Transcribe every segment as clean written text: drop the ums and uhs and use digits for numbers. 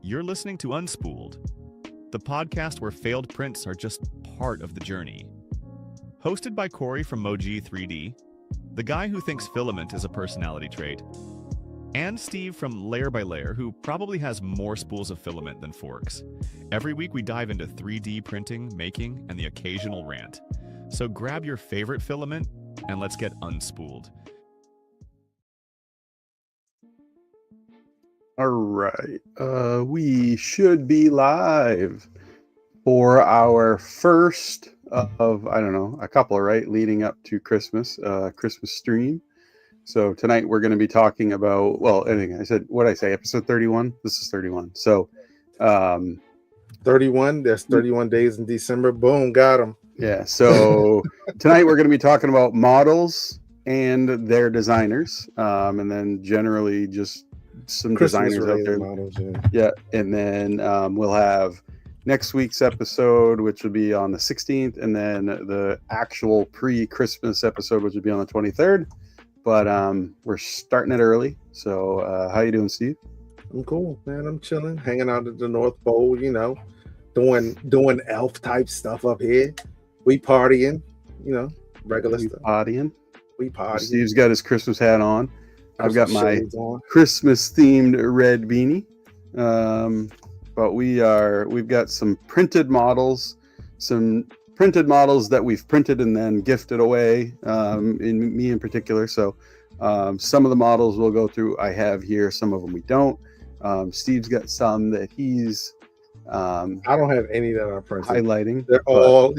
You're listening to Unspooled, the podcast where failed prints are just part of the journey. Hosted by Corey from Moji 3D, the guy who thinks filament is a personality trait, and Steve from Layer by Layer, who probably has more spools of filament than forks. Every week we dive into 3D printing, making, and the occasional rant. So grab your favorite filament and let's get unspooled. All right, we should be live for our first of, I don't know, a couple, right, leading up to Christmas, Christmas stream. So tonight we're going to be talking about, well, anything I said, what did I say, episode 31? This is 31. So 31, there's 31 days in December. Boom, got them. Yeah, so tonight we're going to be talking about models and their designers, and then generally just some Christmas designers out there. Models, yeah, and then we'll have next week's episode, which will be on the 16th, and then the actual pre-Christmas episode, which will be on the 23rd. But we're starting it early. So how you doing, Steve? I'm cool, man. I'm chilling, hanging out at the North Pole, you know, doing elf type stuff up here. We partying, you know, regular stuff. We partying. Steve's got his Christmas hat on. I've got my Christmas themed red beanie. But we've got some printed models that we've printed and then gifted away, in me in particular. So some of the models we'll go through I have here, some of them we don't. Steve's got some that he's I don't have any that are printed. Highlighting. They're all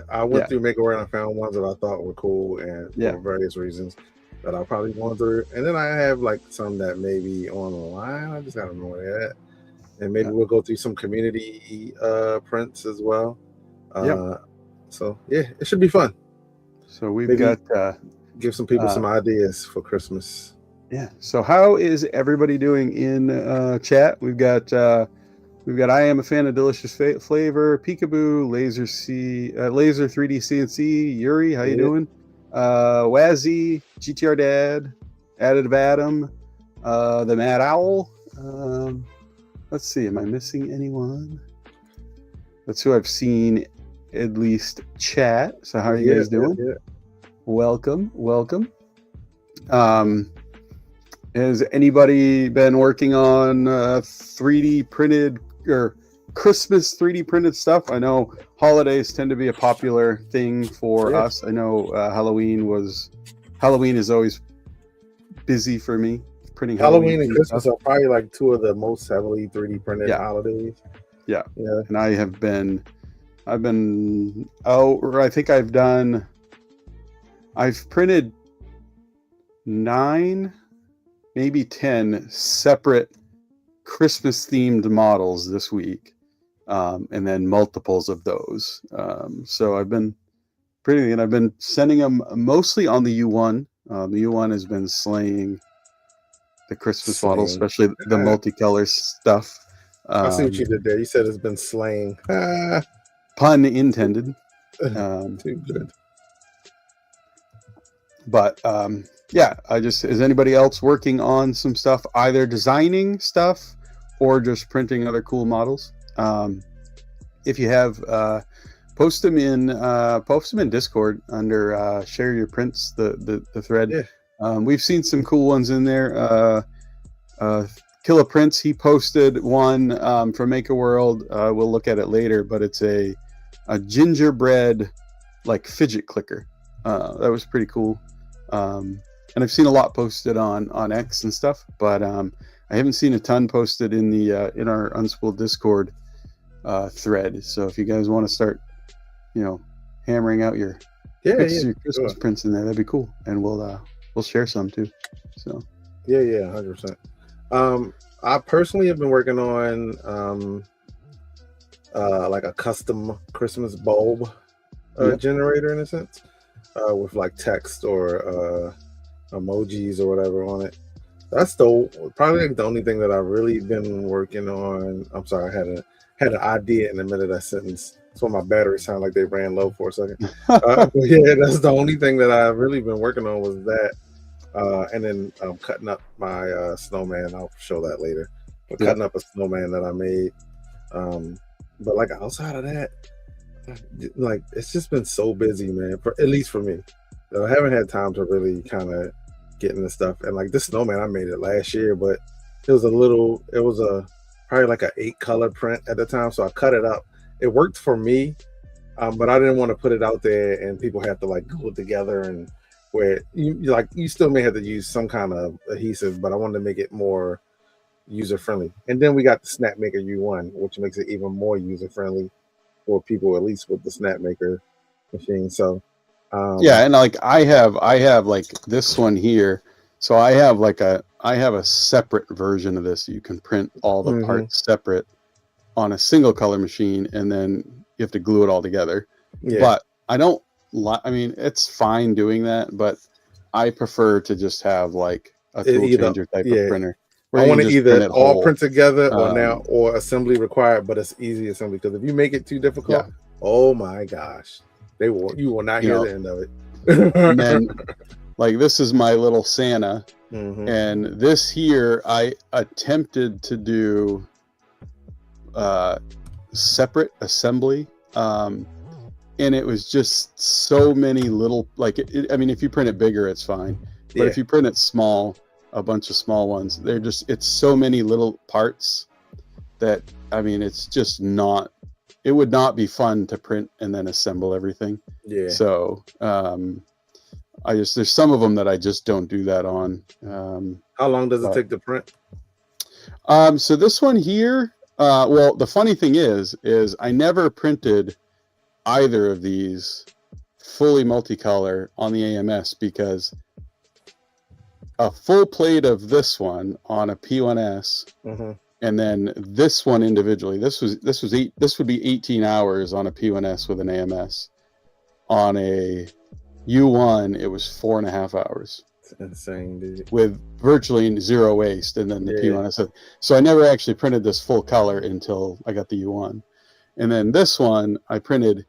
I went through Makeover and I found ones that I thought were cool and for various reasons that I'll probably go through. And then I have like some that may be on the line. I just gotta know where they're at. And maybe we'll go through some community prints as well. So yeah, it should be fun. So we've got give some people some ideas for Christmas. Yeah. So how is everybody doing in chat? We've got I am a fan of delicious flavor, Peekaboo, Laser 3D CNC, Yuri, how you doing? Wazzy, GTR Dad, Additive Adam, the Mad Owl. Let's see, am I missing anyone? That's who I've seen at least chat. So how are you guys doing? Welcome. Has anybody been working on 3D printed or Christmas 3D printed stuff? I know holidays tend to be a popular thing for us. I know Halloween is always busy for me. Printing Halloween and Christmas are probably like two of the most heavily 3D printed holidays. Yeah. And I've been out, or I think I've printed 9, maybe 10 separate Christmas themed models this week, and then multiples of those. So I've been printing, and I've been sending them mostly on the U1. The U1 has been slaying the Christmas models, especially the multicolor stuff. I see what you did there. You said it's been slaying. Pun intended. Too good. But yeah, is anybody else working on some stuff, either designing stuff or just printing other cool models? If you have, post them in Discord under share your prints, the thread. Yeah. We've seen some cool ones in there. Killa Prince, he posted one from Make a World. We'll look at it later, but it's a gingerbread like fidget clicker. That was pretty cool. And I've seen a lot posted on X and stuff, but I haven't seen a ton posted in the in our Unspooled Discord thread. So if you guys want to start, hammering out your Christmas prints in there, that'd be cool, and we'll share some too. So 100%. I personally have been working on like a custom Christmas bulb generator, in a sense, with like text or emojis or whatever on it. That's probably like the only thing that I've really been working on. I'm sorry, I had an idea in the middle of that sentence. That's why my batteries sound like they ran low for a second. But yeah, that's the only thing that I've really been working on was that. And then cutting up my snowman. I'll show that later. But cutting up a snowman that I made. But like outside of that, like it's just been so busy, man. At least for me, I haven't had time to really kind of get into stuff. And like this snowman, I made it last year, but it was probably like an 8-color print at the time. So I cut it up. It worked for me, but I didn't want to put it out there and people have to like glue it together, and where you still may have to use some kind of adhesive, but I wanted to make it more user friendly. And then we got the Snapmaker U1, which makes it even more user friendly for people, at least with the Snapmaker machine. So and like I have like this one here. So I have a separate version of this. You can print all the parts separate on a single color machine, and then you have to glue it all together. But I mean, it's fine doing that, but I prefer to just have like a tool changer type of printer. I want to either all print together or assembly required, but it's easy assembly, because if you make it too difficult, oh my gosh, you will not hear the end of it. And then, like, this is my little Santa, and this here I attempted to do separate assembly, and it was just so many little, like, I mean, if you print it bigger, it's fine, but if you print it small, a bunch of small ones, it's so many little parts that, I mean, it's just not, it would not be fun to print and then assemble everything. So there's some of them that I just don't do that on. How long does it take to print? So this one here, well, the funny thing is I never printed either of these fully multicolor on the AMS, because a full plate of this one on a P1S, and then this one individually, this would be 18 hours on a P1S with an AMS. On a U1, it was 4.5 hours. It's insane, dude. With virtually zero waste, and then the P1S. So I never actually printed this full color until I got the U1. And then this one, I printed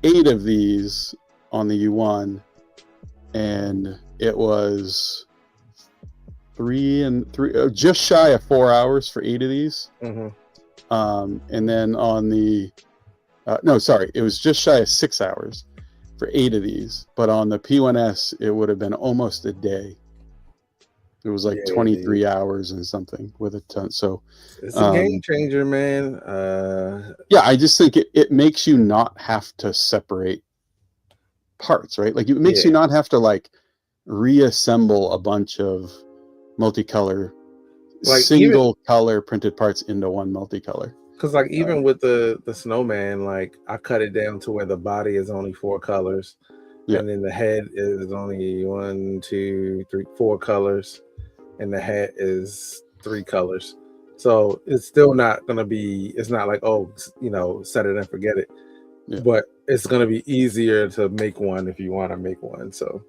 8 of these on the U1, and it was just shy of 4 hours for 8 of these. And then on the it was just shy of 6 hours for 8 of these, but on the P1S it would have been almost a day. It was like 23 hours and something with a ton. So it's a game changer, man. I just think it makes you not have to separate parts, right? Like, it makes you not have to like reassemble a bunch of multicolor, like single color printed parts into one multicolor. Because like even with the snowman, like I cut it down to where the body is only 4 colors, and then the head is only 4 colors, and the head is 3 colors. So it's still not gonna be. It's not like, oh, set it and forget it. But it's gonna be easier to make one if you want to make one. So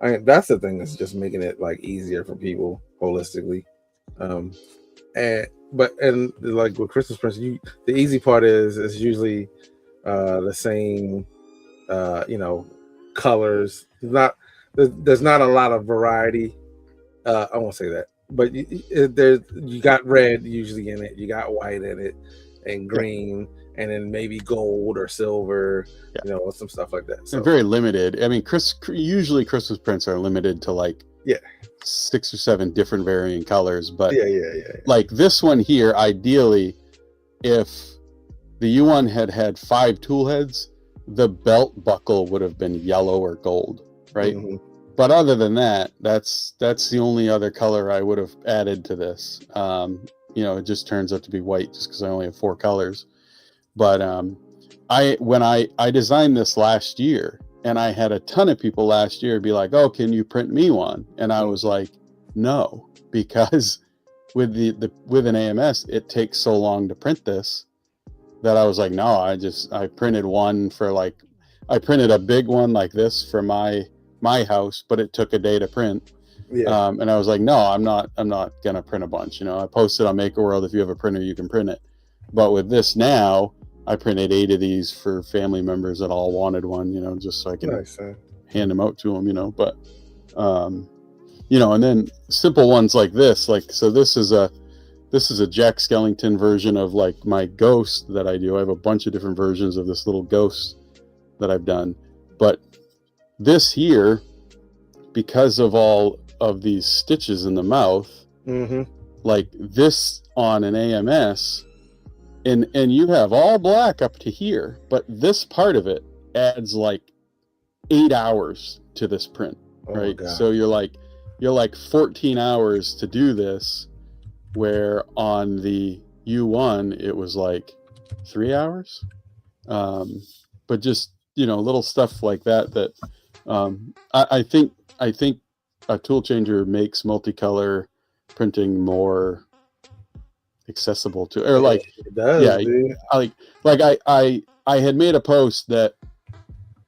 I mean, that's the thing that's just making it like easier for people holistically. And and like with Christmas prints, the easy part is usually the same colors. There's not a lot of variety. I won't say that, but you got red usually in it, you got white in it, and green, and then maybe gold or silver, some stuff like that. So they're very limited. I mean, usually Christmas prints are limited to like 6 or 7 different varying colors, but like this one here, ideally, if the U1 had 5 tool heads, the belt buckle would have been yellow or gold, right? Mm-hmm. But other than that, that's the only other color I would have added to this. It just turns out to be white just because I only have 4 colors. But when I designed this last year, and I had a ton of people last year be like, "Oh, can you print me one?" And I was like, "No," because with an AMS, it takes so long to print this that I was like, "No." I printed one I printed a big one like this for my house, but it took a day to print. And I was like, "No, I'm not gonna print a bunch." I posted on Maker World, if you have a printer, you can print it. But with this now, I printed 8 of these for family members that all wanted one, just so I can hand them out to them, but, and then simple ones like this, so this is a Jack Skellington version of like my ghost that I do. I have a bunch of different versions of this little ghost that I've done, but this here, because of all of these stitches in the mouth, like this on an AMS, and you have all black up to here, but this part of it adds like 8 hours to this print, right? So you're like 14 hours to do this, where on the U1 it was like 3 hours. But just little stuff like that I think a tool changer makes multicolor printing more accessible to, or like it does, dude. I had made a post that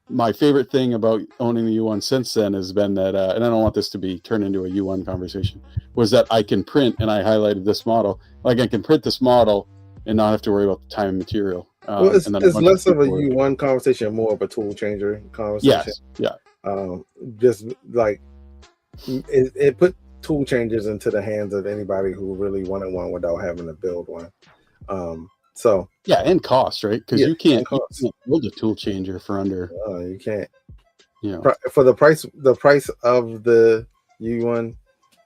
my favorite thing about owning the U1 since then has been that, and I don't want this to be turned into a U1 conversation, was that I can print, and I highlighted this model, like I can print this model and not have to worry about the time and material. Well, it's less of a U1 conversation, more of a tool changer conversation. Yes, just like it put tool changers into the hands of anybody who really wanted one without having to build one. So and cost, right? Because you can't build a tool changer for under. You can't. For the price of the U1,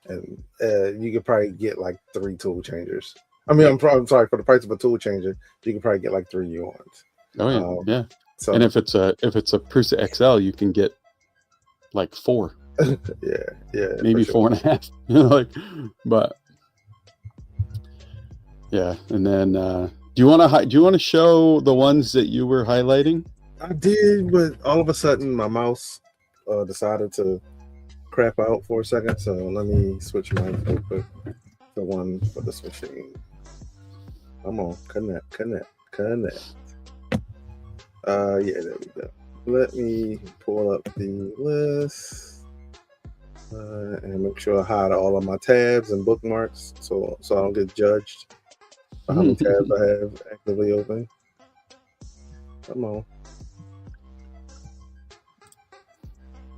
and you could probably get like 3 tool changers. I mean, I'm sorry, for the price of a tool changer, you could probably get like 3 U1s. Oh yeah, So, and if it's a Prusa XL, you can get like 4. yeah, maybe sure. 4.5. But yeah. And then do you want to show the ones that you were highlighting? I did, but all of a sudden my mouse decided to crap out for a second. So let me switch mine real quick. The one for this machine. Come on, connect. Yeah, there we go. Let me pull up the list and make sure I hide all of my tabs and bookmarks so I don't get judged for how many tabs I have actively open. Come on.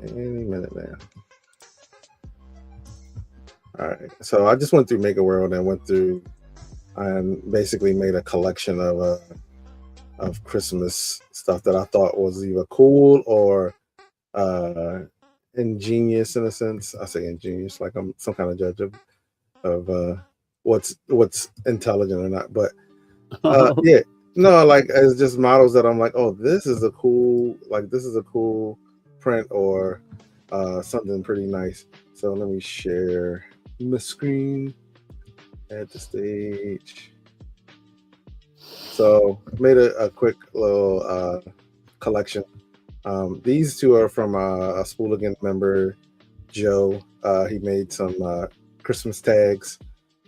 Any minute now. All right, so I just went through Maker World and went through and basically made a collection of Christmas stuff that I thought was either cool or ingenious in a sense. I say ingenious like I'm some kind of judge of what's intelligent or not. But yeah, no, like it's just models that I'm like, oh, this is a cool print or something pretty nice. So let me share my screen at the stage. So made a quick little collection. These two are from a Spool Again member, Joe. He made some Christmas tags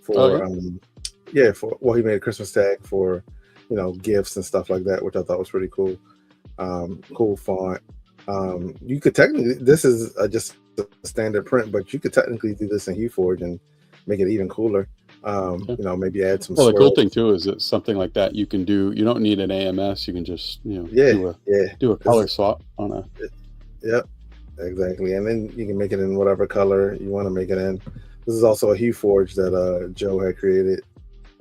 for he made a Christmas tag for gifts and stuff like that, which I thought was pretty cool. Cool font. You could technically, this is just a standard print, but you could technically do this in HueForge and make it even cooler. You know, maybe add some Well, the cool swirls. thing too is that something like that you can do. You don't need an AMS. You can just do a color swap on a. Yep, exactly. And then you can make it in whatever color you want to make it in. This is also a hue forge that Joe had created,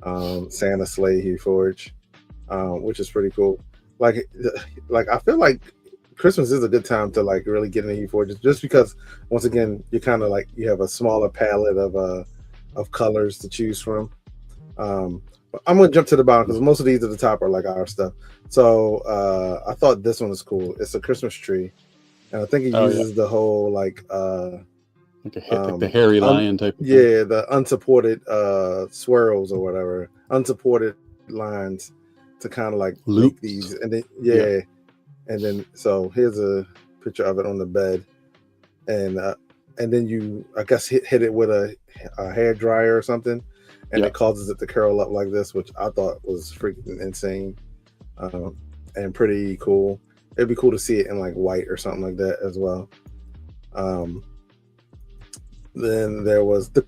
Santa Sleigh hue forge, which is pretty cool. Like I feel like Christmas is a good time to like really get into hue forges, just because once again you kind of like you have a smaller palette of colors to choose from. But I'm gonna jump to the bottom because most of these at the top are like our stuff. So I thought this one was cool. It's a Christmas tree, and I think it uses the whole like the hairy lion type of thing. The unsupported swirls or whatever, unsupported lines to kind of like loops. Make these, and then and then so here's a picture of it on the bed, and then you I guess hit it with a hair dryer or something, and it causes it to curl up like this, which I thought was freaking insane, and pretty cool. It'd be cool to see it in like white or something like that as well. Then there was the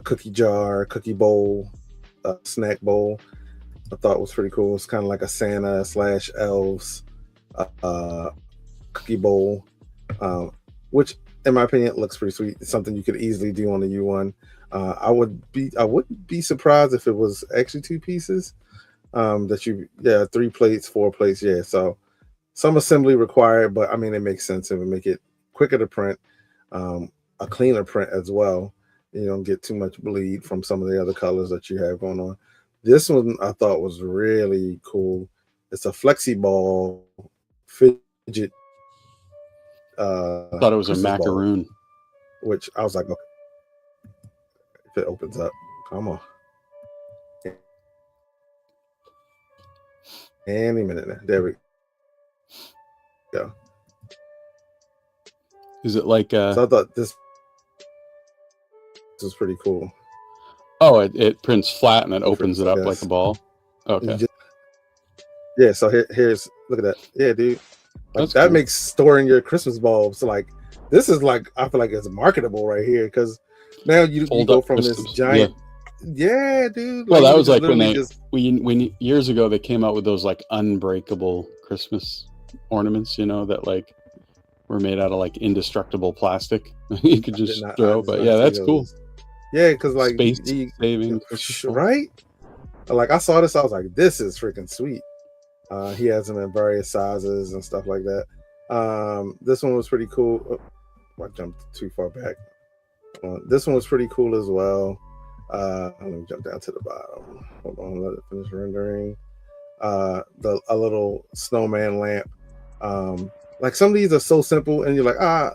cookie jar, cookie bowl, snack bowl. I thought was pretty cool. It's kind of like a Santa / elves cookie bowl, which in my opinion looks pretty sweet. It's something you could easily do on the U1. I wouldn't be surprised if it was actually 2 pieces. 3 plates, 4 plates, so some assembly required, but I mean it makes sense. It would make it quicker to print, a cleaner print as well. You don't get too much bleed from some of the other colors that you have going on. This one I thought was really cool. It's a flexi ball fidget. I thought it was a macaroon, which I was like, okay, if it opens up, come on. Any minute now. There we go. Is it like so I thought this was pretty cool. Oh, it prints flat and it opens it up like a ball. Okay. So here's look at that. Yeah, dude. Like that cool. Makes storing your Christmas bulbs like this is like I feel like it's marketable right here because now you go from Christmas. This giant. Yeah, dude. Well, that was like when years ago they came out with those like unbreakable Christmas ornaments, that like were made out of like indestructible plastic. You could just throw. But yeah, that's cool. Yeah, because like space saving, right? Like I saw this, I was like, "This is freaking sweet." He has them in various sizes and stuff like that. This one was pretty cool. Oh, I jumped too far back. This one was pretty cool as well. Let me jump down to the bottom. Hold on, let it finish rendering. A little snowman lamp. Like some of these are so simple, and you're like, I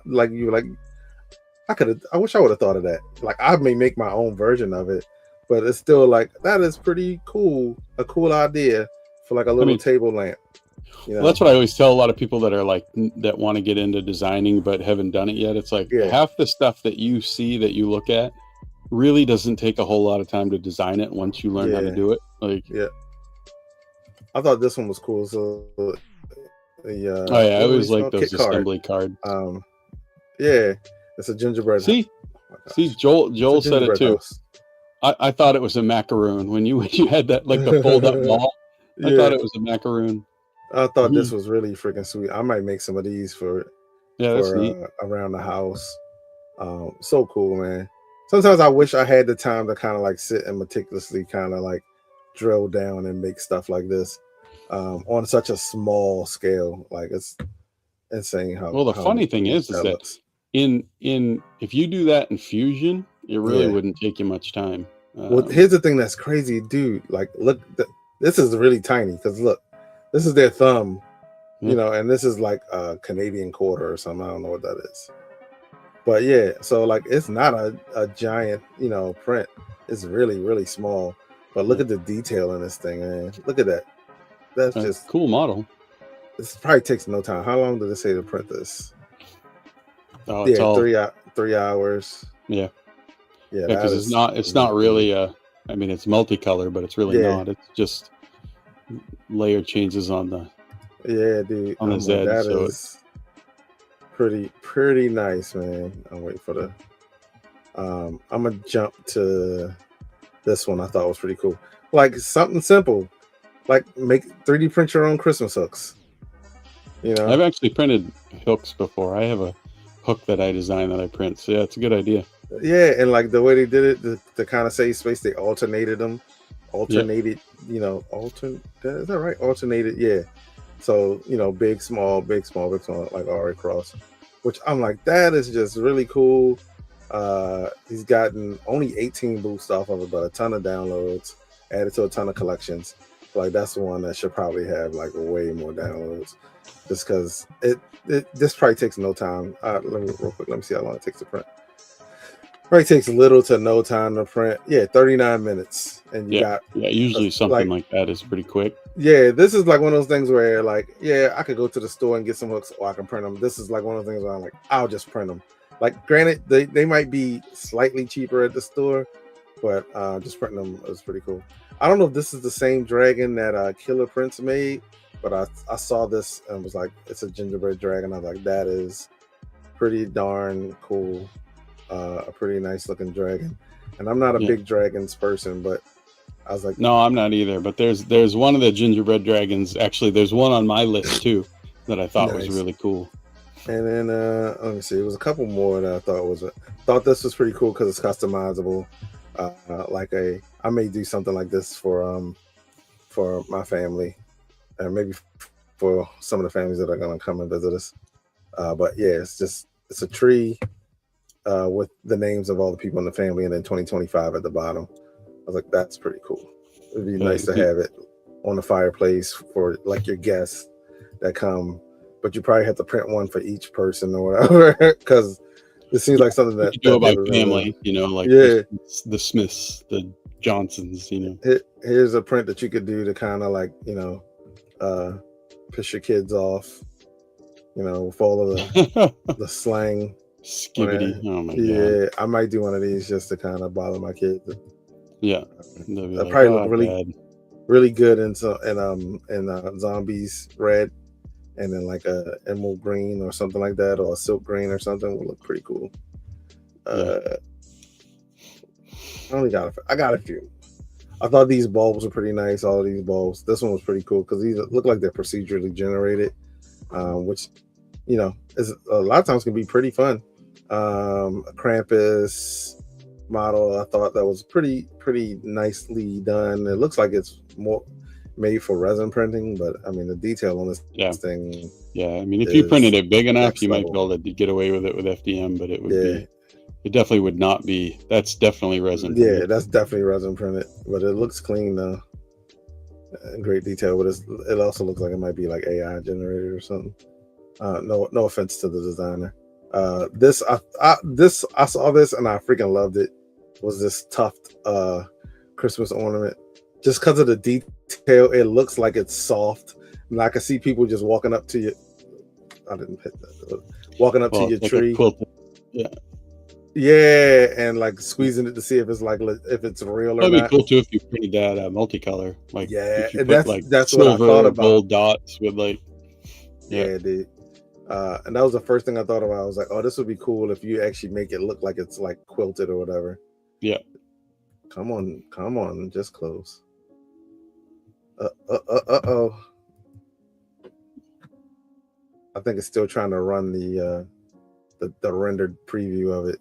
wish I would have thought of that. Like I may make my own version of it, but it's still like that is pretty cool. A cool idea for like a little table lamp. Well, that's what I always tell a lot of people that are like that want to get into designing but haven't done it yet. It's like half the stuff that you see that you look at really doesn't take a whole lot of time to design it once you learn how to do it. Like I thought this one was cool. So I always like those assembly cards. It's a gingerbread. See, Joel said it too. I thought it was a macaroon when you had that like the fold up ball. I thought it was a macaroon. I thought this was really freaking sweet. I might make some of these for around the house. So cool, man. Sometimes I wish I had the time to kind of like sit and meticulously kind of like drill down and make stuff like this on such a small scale. Like it's insane how. Well, the funny thing is that in if you do that in Fusion, it really wouldn't take you much time. Well, here's the thing that's crazy, dude. Like, look, this is really tiny because look, this is their thumb, and this is like a Canadian quarter or something. I don't know what that is. But yeah, so like it's not a giant, print. It's really, really small. But look at the detail in this thing, man. Look at that. That's just cool model. This probably takes no time. How long did it say to print this? Oh, it's all 3 hours. Yeah. Yeah, because it's not really it's multicolor, but it's really not. It's just layer changes on the dude. On the Z. That is pretty nice, man. I'm waiting for I'm gonna jump to this one. I thought was pretty cool. Like something simple, like make 3D print your own Christmas hooks. You know, I've actually printed hooks before. I have a hook that I designed that I print. So yeah, it's a good idea. Yeah, and like the way they did it to kind of save space, they alternated them. Alternated, you know, is that right? Alternated, yeah. So, you know, big, small, big, small, big, small, like all across. Which I'm like, that is just really cool. He's gotten only 18 boosts off of it, but a ton of downloads, added to a ton of collections. Like that's the one that should probably have like way more downloads. Just because this probably takes no time. Let me see how long it takes to print. Probably takes little to no time to print. Yeah, 39 minutes. And you got usually something like that is pretty quick. Yeah, this is like one of those things where like, yeah, I could go to the store and get some hooks or I can print them. This is like one of the things where I'm like, I'll just print them. Like granted, they might be slightly cheaper at the store, but just printing them is pretty cool. I don't know if this is the same dragon that Killer Prince made, but I saw this and was like, it's a gingerbread dragon. I was like, that is pretty darn cool. A pretty nice looking dragon. And I'm not a big dragons person, but I was like, no, I'm not either. But there's one of the gingerbread dragons. Actually, there's one on my list too that I thought was really cool. And then let me see, it was a couple more that I thought this was pretty cool because it's customizable. I may do something like this for my family, and maybe for some of the families that are gonna come and visit us. But yeah, it's a tree with the names of all the people in the family, and then 2025 at the bottom. I was like, that's pretty cool. It'd be nice to have it on the fireplace for like your guests that come, but you probably have to print one for each person or whatever, because it seems like something that you do about family, you know, like the Smiths, the Johnsons, you know. Here's a print that you could do to kind of like, you know, piss your kids off, you know, with all of the slang. Skibbity. Oh my god. Yeah, I might do one of these just to kind of bother my kids. Yeah. They'll probably look really good in zombies red, and then like a emerald green or something like that, or a silk green or something would look pretty cool. I got a few. I thought these bulbs were pretty nice. All of these bulbs. This one was pretty cool because these look like they're procedurally generated, which, you know, is a lot of times can be pretty fun. A Krampus model, I thought that was pretty nicely done. It looks like it's more made for resin printing, but I mean the detail on this thing. Yeah, I mean if you printed it big enough, you might be able to get away with it with FDM, but it would be. It definitely would not be. That's definitely resin printed. Yeah, that's definitely resin printed, but it looks clean though. Great detail, but it also looks like it might be like AI generated or something. No offense to the designer. I saw this and I freaking loved it. Was this tuft Christmas ornament? Just because of the detail, it looks like it's soft, and I can see people just walking up to you. I didn't hit that. Walking up to your tree. Yeah, and like squeezing it to see if it's like if it's real or not. That'd be cool too if you printed that multicolor. Like and that's what I thought about. Gold dots with like. Yeah, dude. And that was the first thing I thought about. I was like, oh, this would be cool if you actually make it look like it's like quilted or whatever. Yeah. Come on, just close. Oh. I think it's still trying to run the rendered preview of it.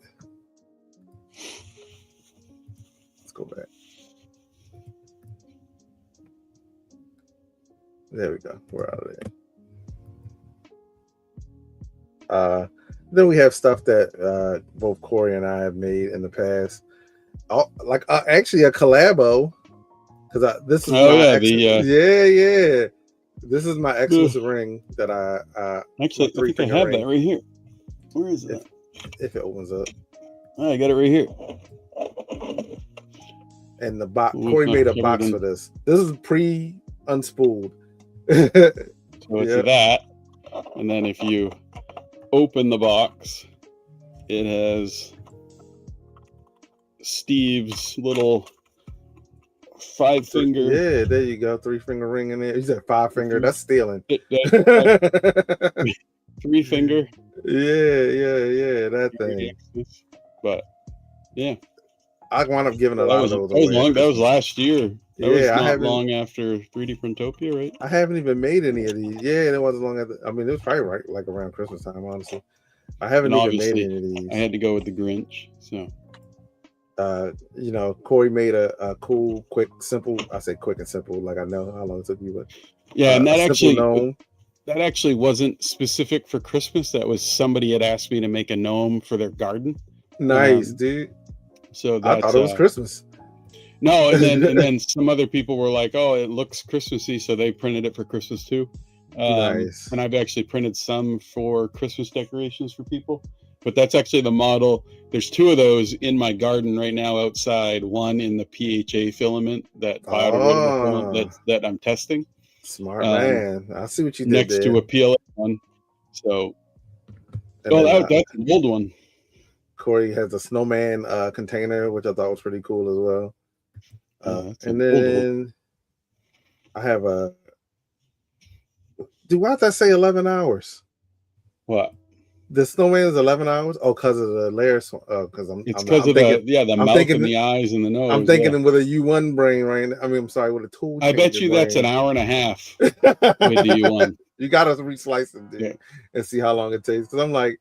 Let's go back. There we go. We're out of there. Then we have stuff that both Corey and I have made in the past. Actually a collabo, because this is this is my Xmas ring that I actually I think I have that right here. Where is it? If it opens up. I got it right here. And the box, Corey made a box for this. This is pre-Unspooled. So it's that, and then if you open the box, it has Steve's little 5-finger. Yeah, there you go. 3-finger ring in there. He said 5-finger. That's stealing. 3-finger. Yeah, that thing. But Yeah. I wound up giving a lot of those away. That was last year. That was I not long after 3D Printopia, right? I haven't even made any of these. Yeah, it wasn't long after. I mean, it was probably right like around Christmas time, honestly. I haven't even made any of these. I had to go with the Grinch. So, you know, Corey made a cool, quick, simple. I say quick and simple, like I know how long it took you, but yeah, and that actually wasn't specific for Christmas. That was somebody had asked me to make a gnome for their garden. Nice, dude. So I thought it was Christmas. No, and then some other people were like, "Oh, it looks Christmassy," so they printed it for Christmas too. Nice. And I've actually printed some for Christmas decorations for people. But that's actually the model. There's 2 of those in my garden right now outside. One in the PHA filament, that biodegradable filament that I'm testing. Smart man. I see what you did next there. to a PLA one. So, that's an old one. Corey has a snowman container, which I thought was pretty cool as well. And then I have a. Why'd that say 11 hours? What? The snowman is 11 hours? Oh, because of the layers. Because the mouth and the eyes and the nose. I'm thinking with a U1 brain right now. I mean, I'm sorry, with a tool. I bet you that's an hour and a half with the U1. You got to reslice it, dude, and see how long it takes. Because I'm like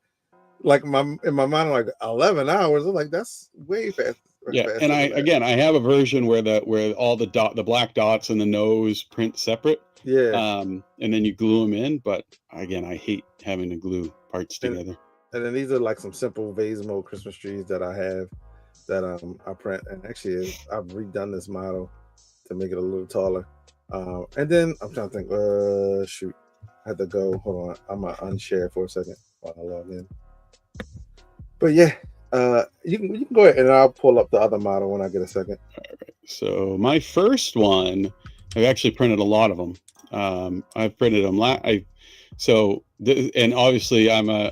in my mind, I'm like 11 hours. I'm like, that's way fast. Yeah, and I have a version where all the black dots and the nose print separate. Yeah. And then you glue them in, but again, I hate having to glue parts together. And then these are like some simple Vasmo Christmas trees that I have that I print. And actually, I've redone this model to make it a little taller. And then I'm trying to think. Shoot, I had to go. Hold on, I'm gonna unshare for a second while I log in. But yeah. You can go ahead and I'll pull up the other model when I get a second. All right. So my first one, I've actually printed a lot of them. I've printed them. And obviously I'm a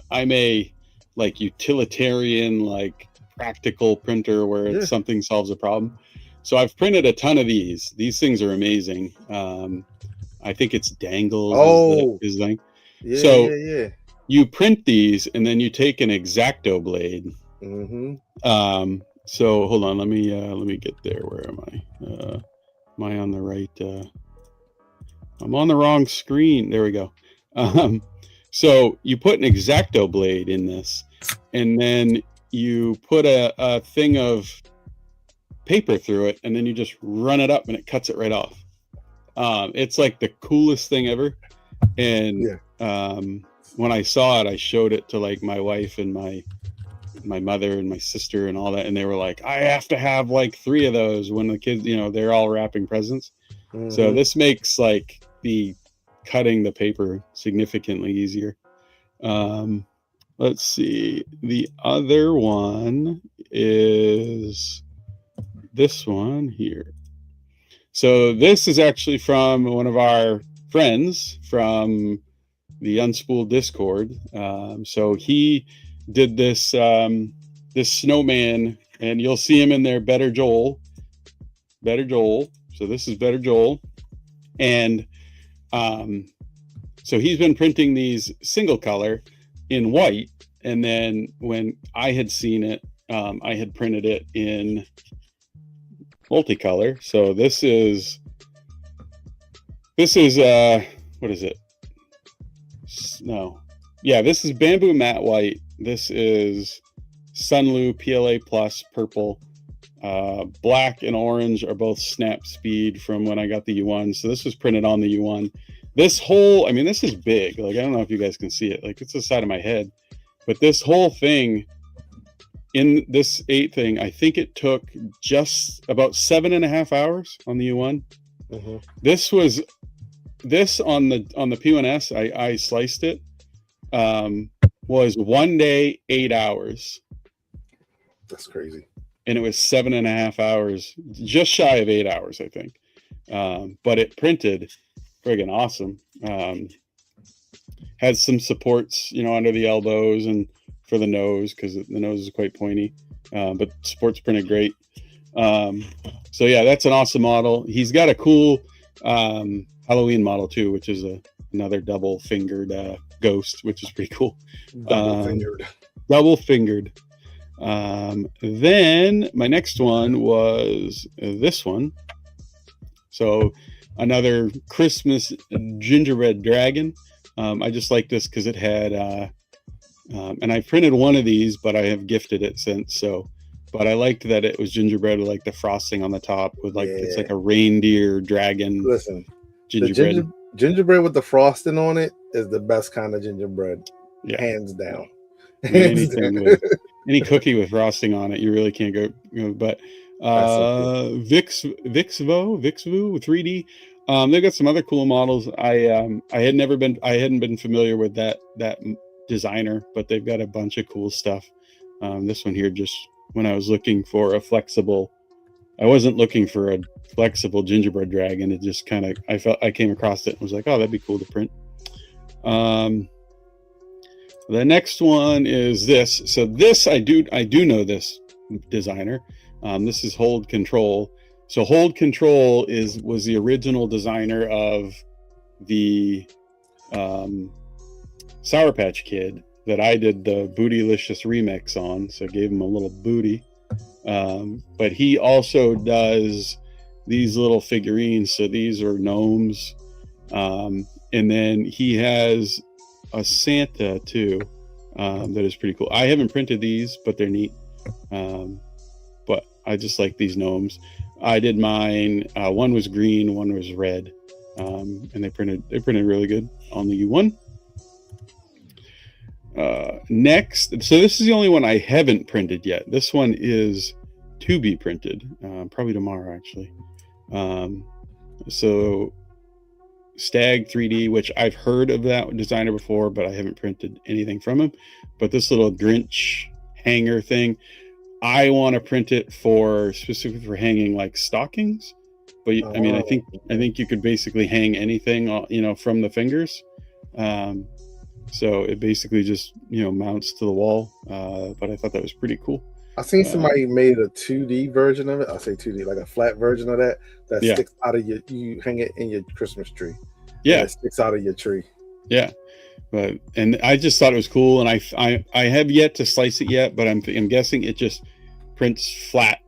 like utilitarian, like practical printer where something solves a problem. So I've printed a ton of these. These things are amazing. I think it's Dangles is the thing. Yeah. You print these and then you take an X-Acto blade. Mm-hmm. So hold on, let me get there. Where am I? Am I on the right? I'm on the wrong screen. There we go. So you put an X-Acto blade in this, and then you put a thing of paper through it, and then you just run it up, and it cuts it right off. It's like the coolest thing ever. And when I saw it, I showed it to like my wife and my mother and my sister and all that, and they were like, I have to have like 3 of those when the kids, they're all wrapping presents. Mm-hmm. So this makes like the cutting the paper significantly easier. Let's see, the other one is this one here. So this is actually from one of our friends from the Unspooled Discord. So he did this this snowman, and you'll see him in there, Better Joel. So this is Better Joel, and so he's been printing these single color in white, and then when I had seen it, I had printed it in multicolor. So this is what is it? This is Bamboo Matte White. This is Sunlu PLA Plus Purple. Black and orange are both Snap Speed from when I got the U1. So this was printed on the U1. This is big. Like, I don't know if you guys can see it. Like, it's the side of my head. But this whole thing, in this 8 thing, I think it took just about 7.5 hours on the U1. Mm-hmm. This on the P1S, I sliced it. Was 1 day, 8 hours. That's crazy. And it was 7.5 hours, just shy of 8 hours, I think. But it printed friggin' awesome. Had some supports, under the elbows and for the nose, because the nose is quite pointy. But supports printed great. So yeah, that's an awesome model. He's got a cool Halloween model too, which is another double-fingered ghost, which is pretty cool. Double-fingered. Double-fingered. Then my next one was this one. So another Christmas gingerbread dragon. I just like this because it had, and I printed one of these, but I have gifted it since. So, but I liked that it was gingerbread with like the frosting on the top with like, it's like a reindeer dragon. Listen, gingerbread. Gingerbread with the frosting on it is the best kind of gingerbread. Yeah. Hands down. I mean, any cookie with frosting on it, you really can't go. But Vixvu 3D. They've got some other cool models. I hadn't been familiar with that designer, but they've got a bunch of cool stuff. This one here, just when I was looking for a flexible, I wasn't looking for a flexible gingerbread dragon. It just kind of, I came across it and was like, oh, that'd be cool to print. The next one is this. So this, I do know this designer. This is Hold Control. So Hold Control was the original designer of the Sour Patch Kid that I did the Bootylicious remix on. So I gave him a little booty. But he also does these little figurines. So these are gnomes. And then he has a Santa too, that is pretty cool. I haven't printed these, but they're neat. But I just like these gnomes. I did mine. One was green, one was red, and they printed really good on the U1. Next, so this is the only one I haven't printed yet. This one is to be printed, probably tomorrow actually. So Stag 3D, which I've heard of that designer before, but I haven't printed anything from him. But this little Grinch hanger thing, I want to print it specifically for hanging like stockings. But I mean, I think you could basically hang anything, from the fingers. So it basically just mounts to the wall. But I thought that was pretty cool. I seen somebody made a 2D version of it. I say 2D, like a flat version of that sticks out of you hang it in your Christmas tree. Yeah, it sticks out of your tree. Yeah, and I just thought it was cool, and I have yet to slice it yet, but I'm guessing it just prints flat,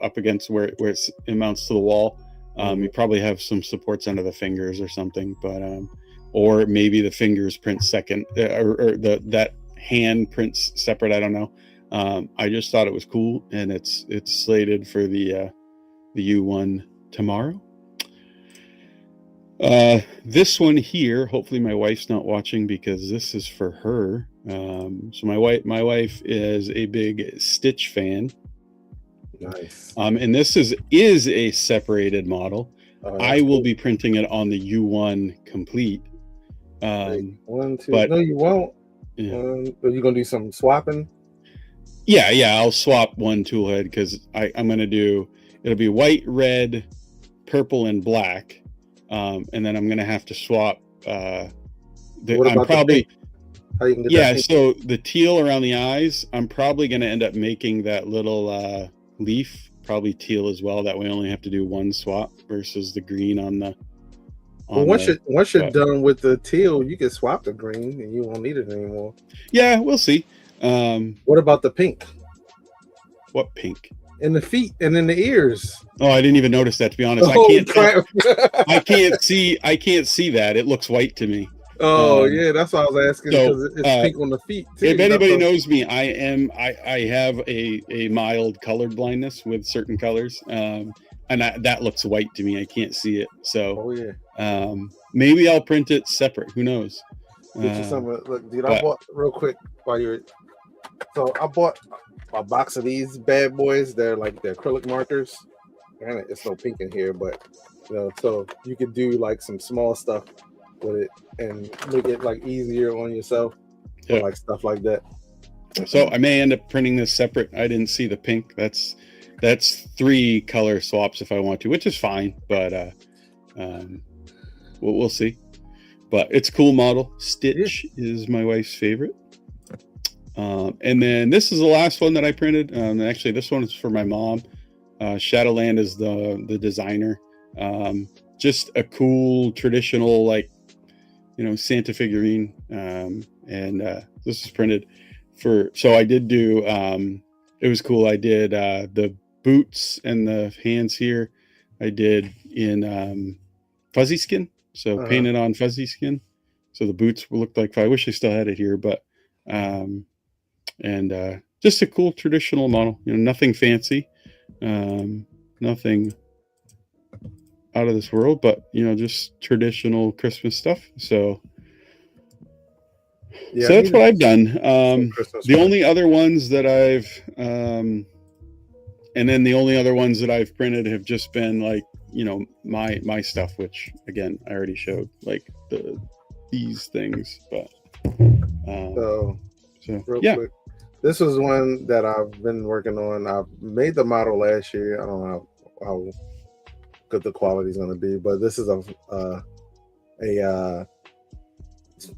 up against where it mounts to the wall. You probably have some supports under the fingers or something, but or maybe the fingers print second, or that hand prints separate. I don't know. I just thought it was cool, and it's slated for the U1 tomorrow. This one here, hopefully my wife's not watching because this is for her. So my wife is a big Stitch fan. Nice. And this is a separated model. I will be printing it on the U1 complete. One, two. But, no, you won't. Yeah. Are you gonna do some swapping? Yeah. I'll swap one tool head because I'm gonna do. It'll be white, red, purple, and black. And then I'm gonna have to swap. What about the pink? How you can get that pink? So the teal around the eyes, I'm probably gonna end up making that little leaf probably teal as well. That way, I only have to do one swap versus the green on the. Well, once you're done with the teal, you can swap the green, and you won't need it anymore. Yeah, we'll see. What about the pink? What pink? In the feet and in the ears. Oh, I didn't even notice that, to be honest. I can't see that. It looks white to me. Oh, yeah, that's what I was asking, because it's pink on the feet too. If anybody knows me, I have a mild colored blindness with certain colors. And that looks white to me. I can't see it. So maybe I'll print it separate. Who knows? Get you some. Look, dude, I bought real quick while you're. So I bought a box of these bad boys. They're like the acrylic markers. And it's no pink in here, but so you could do like some small stuff with it and make it like easier on yourself, like stuff like that. So I may end up printing this separate. I didn't see the pink. That's 3 color swaps if I want to, which is fine. But we'll see. But it's a cool model. Stitch is my wife's favorite. And then this is the last one that I printed. Actually, this one is for my mom. Shadowland is the designer. Just a cool traditional, like, Santa figurine. And this is printed so I did do it was cool. I did the boots and the hands here. I did in fuzzy skin, so painted on fuzzy skin. So the boots looked like, I wish I still had it here, but just a cool traditional model. Nothing fancy, nothing out of this world, but just traditional Christmas stuff. So that's what I've done. The only other ones that I've and then the only other ones that I've printed have just been like, my stuff, which again, I already showed, like these things, but so real quick, this was one that I've been working on. I made the model last year. I don't know how good the quality is going to be, but this is a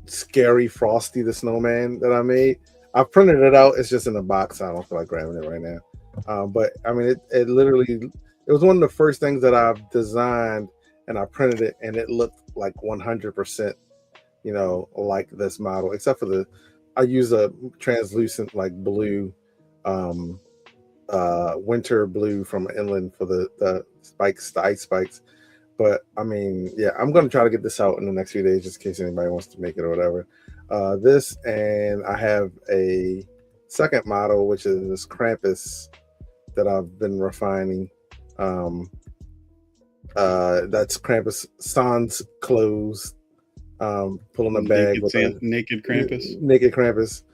scary Frosty the Snowman that I made. I printed it out. It's just in a box. I don't feel like grabbing it right now. But I mean, it literally, it was one of the first things that I've designed, and I printed it, and it looked like 100%, like this model, except for I use a translucent like blue, winter blue from Inland for the spikes, the ice spikes. But I mean, yeah, I'm going to try to get this out in the next few days, just in case anybody wants to make it or whatever. This, and I have a second model, which is this Krampus that I've been refining. That's Krampus sans clothes, pulling a bag with naked Krampus. Naked Krampus,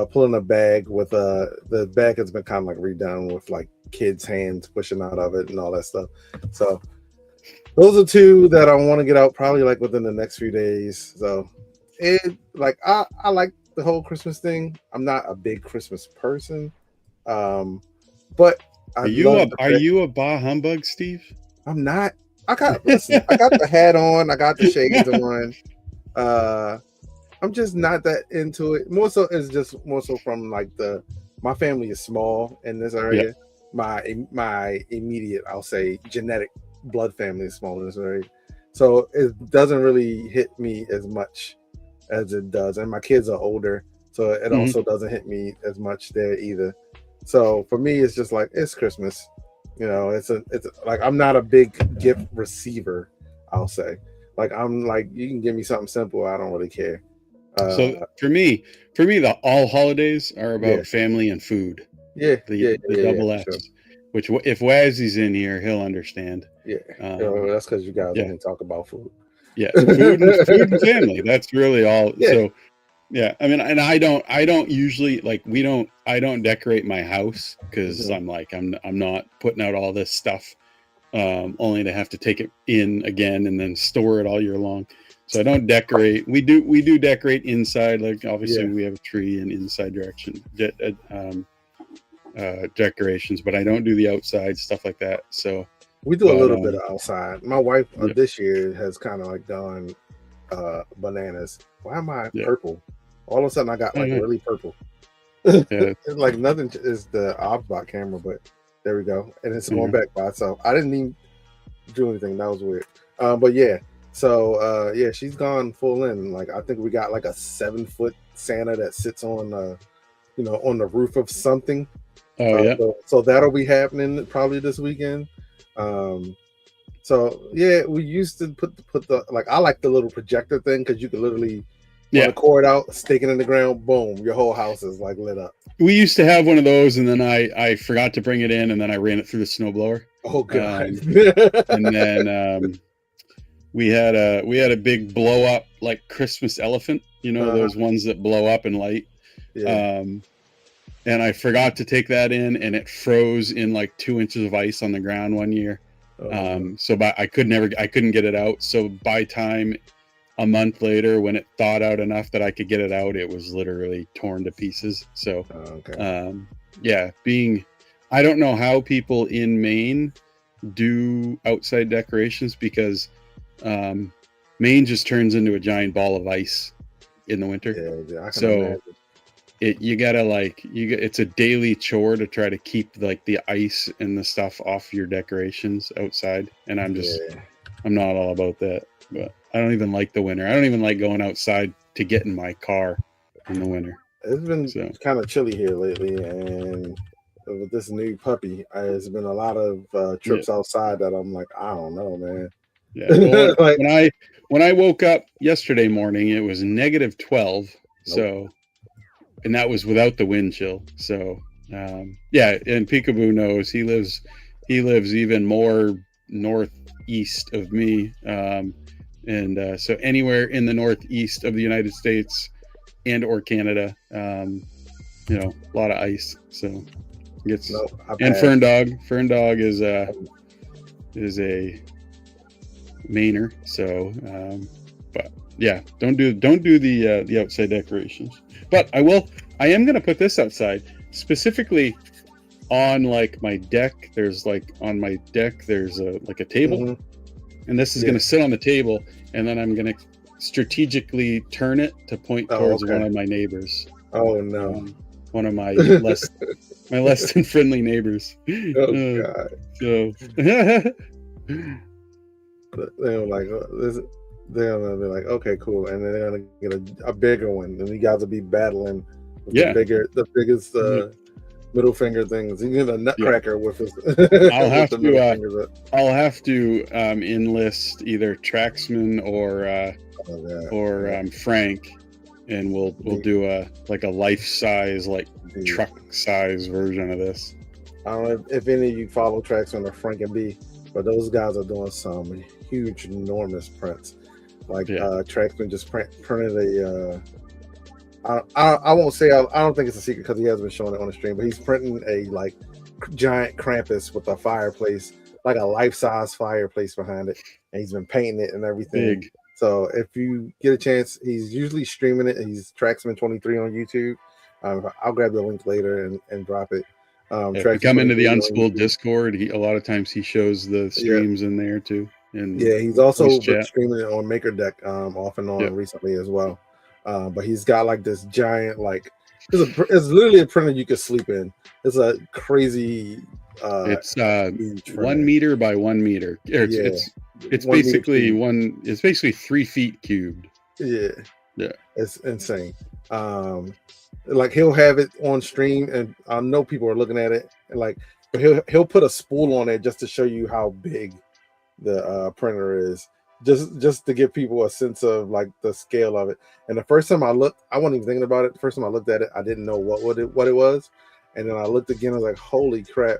pulling a bag with the bag has been kind of like redone with like kids' hands pushing out of it and all that stuff. So those are two that I want to get out probably like within the next few days. So it like I like the whole Christmas thing. I'm not a big Christmas person, but are you a bah humbug, Steve? I'm not. I got the hat on. I got the shades on. I'm just not that into it. More so from like my family is small in this area. Yep. My immediate, I'll say, genetic blood family is small in this area, so it doesn't really hit me as much as it does. And my kids are older, so it also doesn't hit me as much there either. So for me, it's just like, it's Christmas. It's like, I'm not a big gift receiver, I'll say. Like, I'm like, you can give me something simple, I don't really care. So for me, the all holidays are about family and food. The double S. Sure. Which, if Wazzy's in here, he'll understand. Yeah, that's because you guys didn't talk about food. Yeah, food and family. That's really all. Yeah. So, yeah, I mean, and I don't usually like, I don't decorate my house because I'm like, I'm not putting out all this stuff, only to have to take it in again and then store it all year long. So I don't decorate. We do decorate inside. Like, obviously we have a tree and inside decorations, but I don't do the outside stuff like that. So we do a little bit of outside. My wife this year has kind of like gone bananas. Why am I purple? All of a sudden I got like really purple. It's like nothing is the OBSBot camera, but there we go. And it's going back by itself. I didn't even do anything. That was weird. But yeah. So she's gone full in. Like, I think we got like a 7-foot Santa that sits on on the roof of something. So that'll be happening probably this weekend. So yeah, we used to put the like, I like the little projector thing because you could literally the cord out, stick it in the ground, boom, your whole house is like lit up. We used to have one of those, and then I forgot to bring it in, and then I ran it through the snowblower. Oh god! And then we had a big blow up like Christmas elephant, those ones that blow up and light. Yeah. And I forgot to take that in, and it froze in like 2 inches of ice on the ground one year. So I couldn't get it out. So by time a month later, when it thawed out enough that I could get it out, it was literally torn to pieces. So, I don't know how people in Maine do outside decorations, because Maine just turns into a giant ball of ice in the winter. Yeah, I can imagine. It's a daily chore to try to keep like the ice and the stuff off your decorations outside. And I'm not all about that, but I don't even like the winter. I don't even like going outside to get in my car in the winter. It's been kind of chilly here lately, and with this new puppy, there's been a lot of trips outside that I'm like, I don't know, man. Yeah. Well, like, when I woke up yesterday morning, it was -12. So, and that was without the wind chill. So, yeah. And Peekaboo knows he lives even more northeast of me. And so anywhere in the northeast of the United States and or Canada, you know, a lot of ice. So gets and Fern Dog is a Mainer. So, but yeah, don't do the outside decorations. But I am going to put this outside specifically on like my deck. There's like on my deck, there's like a table, and this is going to sit on the table, and then I'm going to strategically turn it to point towards one of my neighbors. Oh no. One of my less than friendly neighbors. Oh God. So they're like, they're gonna be like, okay, cool, and then they're gonna get a bigger one, and you guys will be battling with the biggest middle finger things. You get a nutcracker with his. I'll have to enlist either Traxman or Frank, and we'll do a life size, like truck size version of this. I don't know if any of you follow Traxman or Frank and B, but those guys are doing some huge, enormous prints. Like Traxman just printed a. I won't say. I don't think it's a secret because he hasn't been showing it on the stream. But he's printing a like giant Krampus with a fireplace, like a life-size fireplace behind it, and he's been painting it and everything. Big. So if you get a chance, he's usually streaming it. He's Traxman23 on YouTube. I'll grab the link later and drop it. If you come into the Unspooled Discord, a lot of times he shows the streams in there too. And he's also been streaming it on MakerDeck off and on recently as well. But he's got like this giant, like it's literally a printer you could sleep in. It's a crazy. It's 1 meter by 1 meter. It's basically it's basically 3 feet cubed. Yeah, it's insane. Like he'll have it on stream, and I know people are looking at it, and like, but he'll put a spool on it just to show you how big the printer is, just to give people a sense of like the scale of it. And the first time I looked, I wasn't even thinking about it. The first time I looked at it, I didn't know what it was, and then I looked again. I was like, "Holy crap!"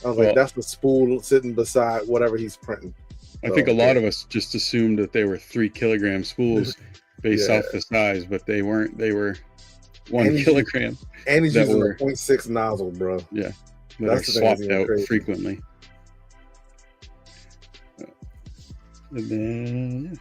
I was like, "That's the spool sitting beside whatever he's printing." I think a lot of us just assumed that they were 3 kilogram spools based off the size, but they weren't. They were 1 kilogram. And he's using a 0.6 nozzle, bro. Yeah, that are swapped out frequently. And then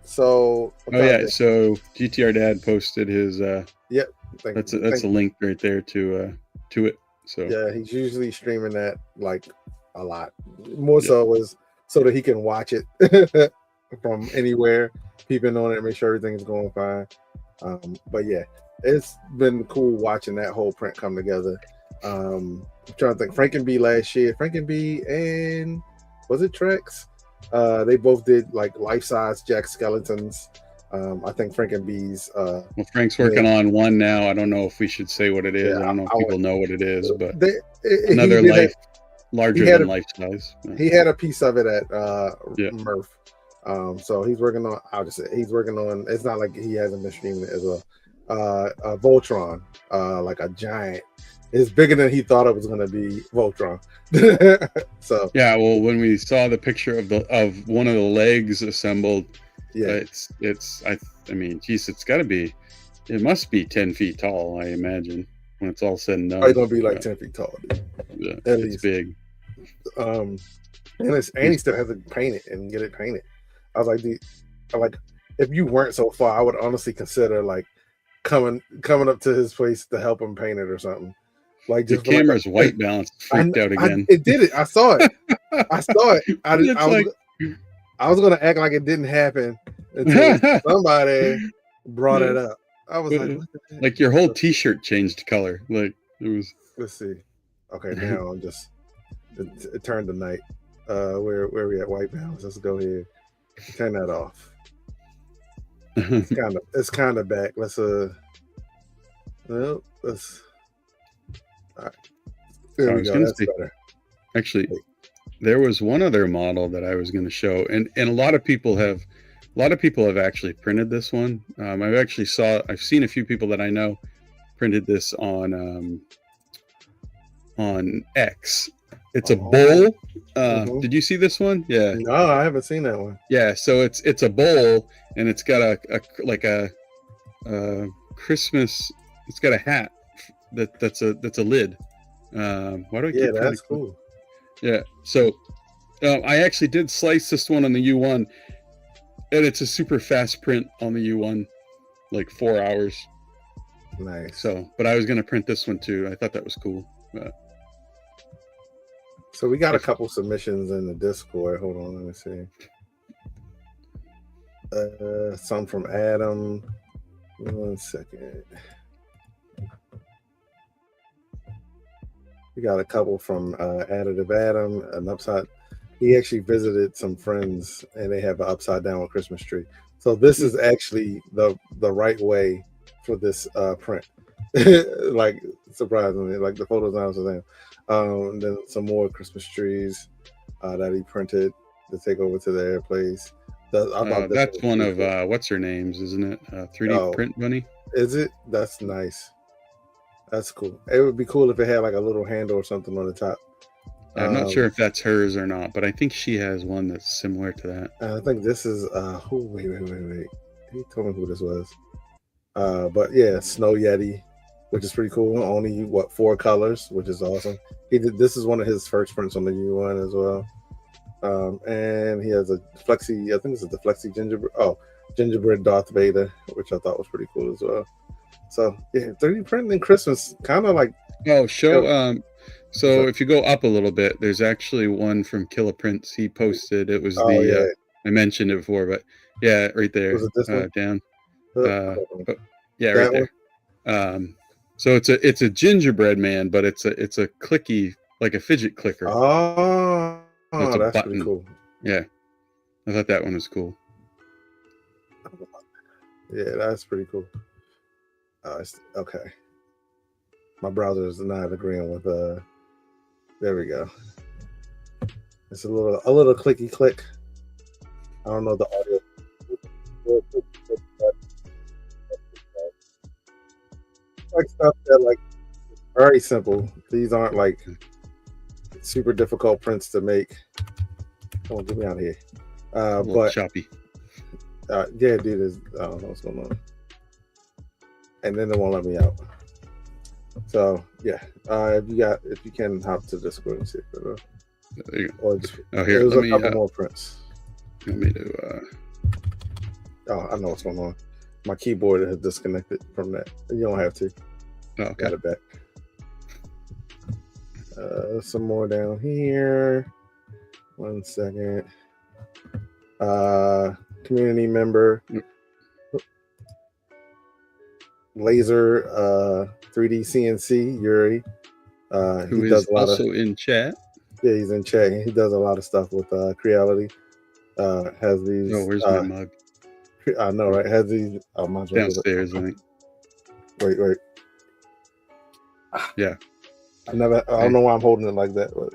so so GTR Dad posted his that's a link right there to it. So yeah, he's usually streaming that like a lot more so was so that he can watch it from anywhere, peeping on it, make sure everything's going fine. But yeah, it's been cool watching that whole print come together. I'm trying to think. Frank and B last year. Frank and B and was it Trex? They both did like life-size Jack Skeletons. I think Frank and B's. Well, Frank's working on one now. I don't know if we should say what it is. I don't know if people know what it is, but another larger than life size. He had a piece of it at Murph. So he's working on. I'll just say he's working on. It's not like he hasn't been streaming it as a Voltron, like a giant. It's bigger than he thought it was going to be. Voltron. So yeah, well, when we saw the picture of one of the legs assembled, it's I mean, geez, it must be 10 feet tall, I imagine, when it's all said and done. It's going to be like 10 feet tall, dude. Yeah, at least big. And he still has to paint it and get it painted. I was like, if you weren't so far, I would honestly consider like coming up to his place to help him paint it or something. Like just the camera's white balance freaked out again. It did it. I saw it. I was gonna act like it didn't happen until somebody brought it up. I was like your whole T-shirt changed color. Like it was. Let's see. Okay, now I'm just. It turned to night. Where we at white balance? Let's go here. Turn that off. It's kind of back. Let's No, that's all right. There we go. That's better. Actually, there was one other model that I was going to show, and a lot of people have actually printed this one. I've seen a few people that I know printed this on X. It's a bowl. Did you see this one? Yeah. No, I haven't seen that one. Yeah, so it's a bowl, and it's got a Christmas. It's got a hat that's a lid. Why do I keep? Yeah, that's cool. Yeah. So I actually did slice this one on the U1, and it's a super fast print on the U1, like 4 hours. Nice. So, but I was gonna print this one too. I thought that was cool. So we got a couple submissions in the Discord. Hold on, let me see. Some from Adam. 1 second. We got a couple from Additive Adam, an upside. He actually visited some friends, and they have an upside down Christmas tree. So this is actually the right way for this print. Like, surprisingly, like the photos I was saying. Then some more Christmas trees that he printed to take over to their place. That's one of what's her name's, isn't it? 3D Print Bunny. Is it? That's nice. That's cool. It would be cool if it had like a little handle or something on the top. I'm not sure if that's hers or not, but I think she has one that's similar to that. I think this is wait. He told me who this was. But yeah, Snow Yeti, which is pretty cool. Only 4 colors, which is awesome. This is one of his first prints on the U1 as well. And he has a Flexi, I think this is the Flexi gingerbread Darth Vader, which I thought was pretty cool as well. So yeah, 3D printing Christmas, kind of like. Oh, so if you go up a little bit, there's actually one from Killer Prince. He posted. It was I mentioned it before, but yeah, right there. Was it this one? Down. Yeah, right there. So it's a gingerbread man, but it's a clicky, like a fidget clicker. Oh, that's pretty cool. Yeah, I thought that one was cool. Yeah, that's pretty cool. Okay. My browser is not agreeing with there we go. It's a little clicky click. I don't know the audio. Like stuff that like very simple. These aren't like super difficult prints to make. Come on, get me out of here. But choppy. Yeah, dude, I don't know what's going on. And then they won't let me out. So yeah, if you can hop to Discord and see it. Or just, here, there's a couple more prints. Let me do. I know what's going on. My keyboard has disconnected from that. You don't have to. Oh, okay. Got it back. Some more down here. 1 second. Community member. Laser 3D CNC Yuri. Who is also in chat. Yeah, he's in chat. He does a lot of stuff with Creality. Has these. Oh, where's my mug? I know, right? Has these downstairs, I think. Wait. Yeah. I don't know why I'm holding it like that, but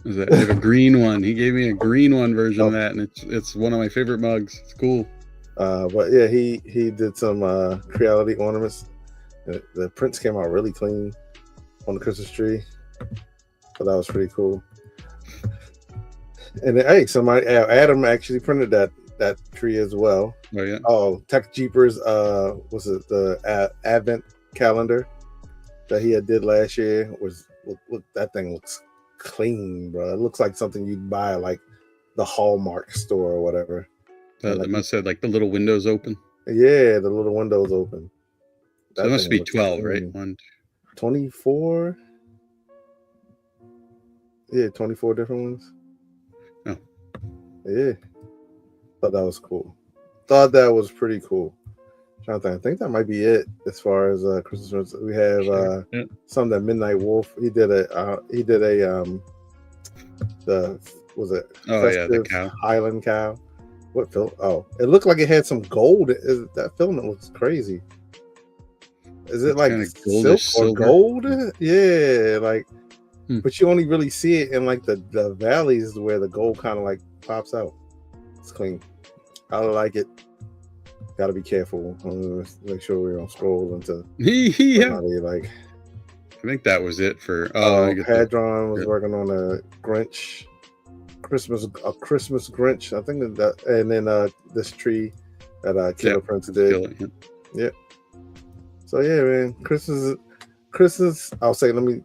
I have a green one. He gave me a green one version of that, and it's one of my favorite mugs. It's cool. But yeah, he did some Creality ornaments. The prints came out really clean on the Christmas tree, so that was pretty cool. And then, hey, Adam actually printed that tree as well. Oh yeah. Oh, Tech Jeepers. Was it the Advent calendar that he did last year? Look, that thing looks clean, bro. It looks like something you'd buy at, like the Hallmark store or whatever. It must have like the little windows open. Yeah, the little windows open. So it must be 12, right? 24. Yeah, 24 different ones. Oh. Yeah. Thought that was cool. Thought that was pretty cool. I think that might be it as far as Christmas. We have some that Midnight Wolf. He did a the cow. Highland cow. What film? Oh, it looked like it had some gold. That filament looks crazy. is it like silk or gold? Yeah, like, but you only really see it in like the valleys where the gold kind of like pops out. It's clean. I like it. Got to be careful. Make sure we don't scroll into somebody like. I think that was it for. Hadron was working on a Grinch, Christmas Grinch. I think that, and then this tree that Killer Prince did. Yeah. So yeah, man, Christmas. I'll say. Let me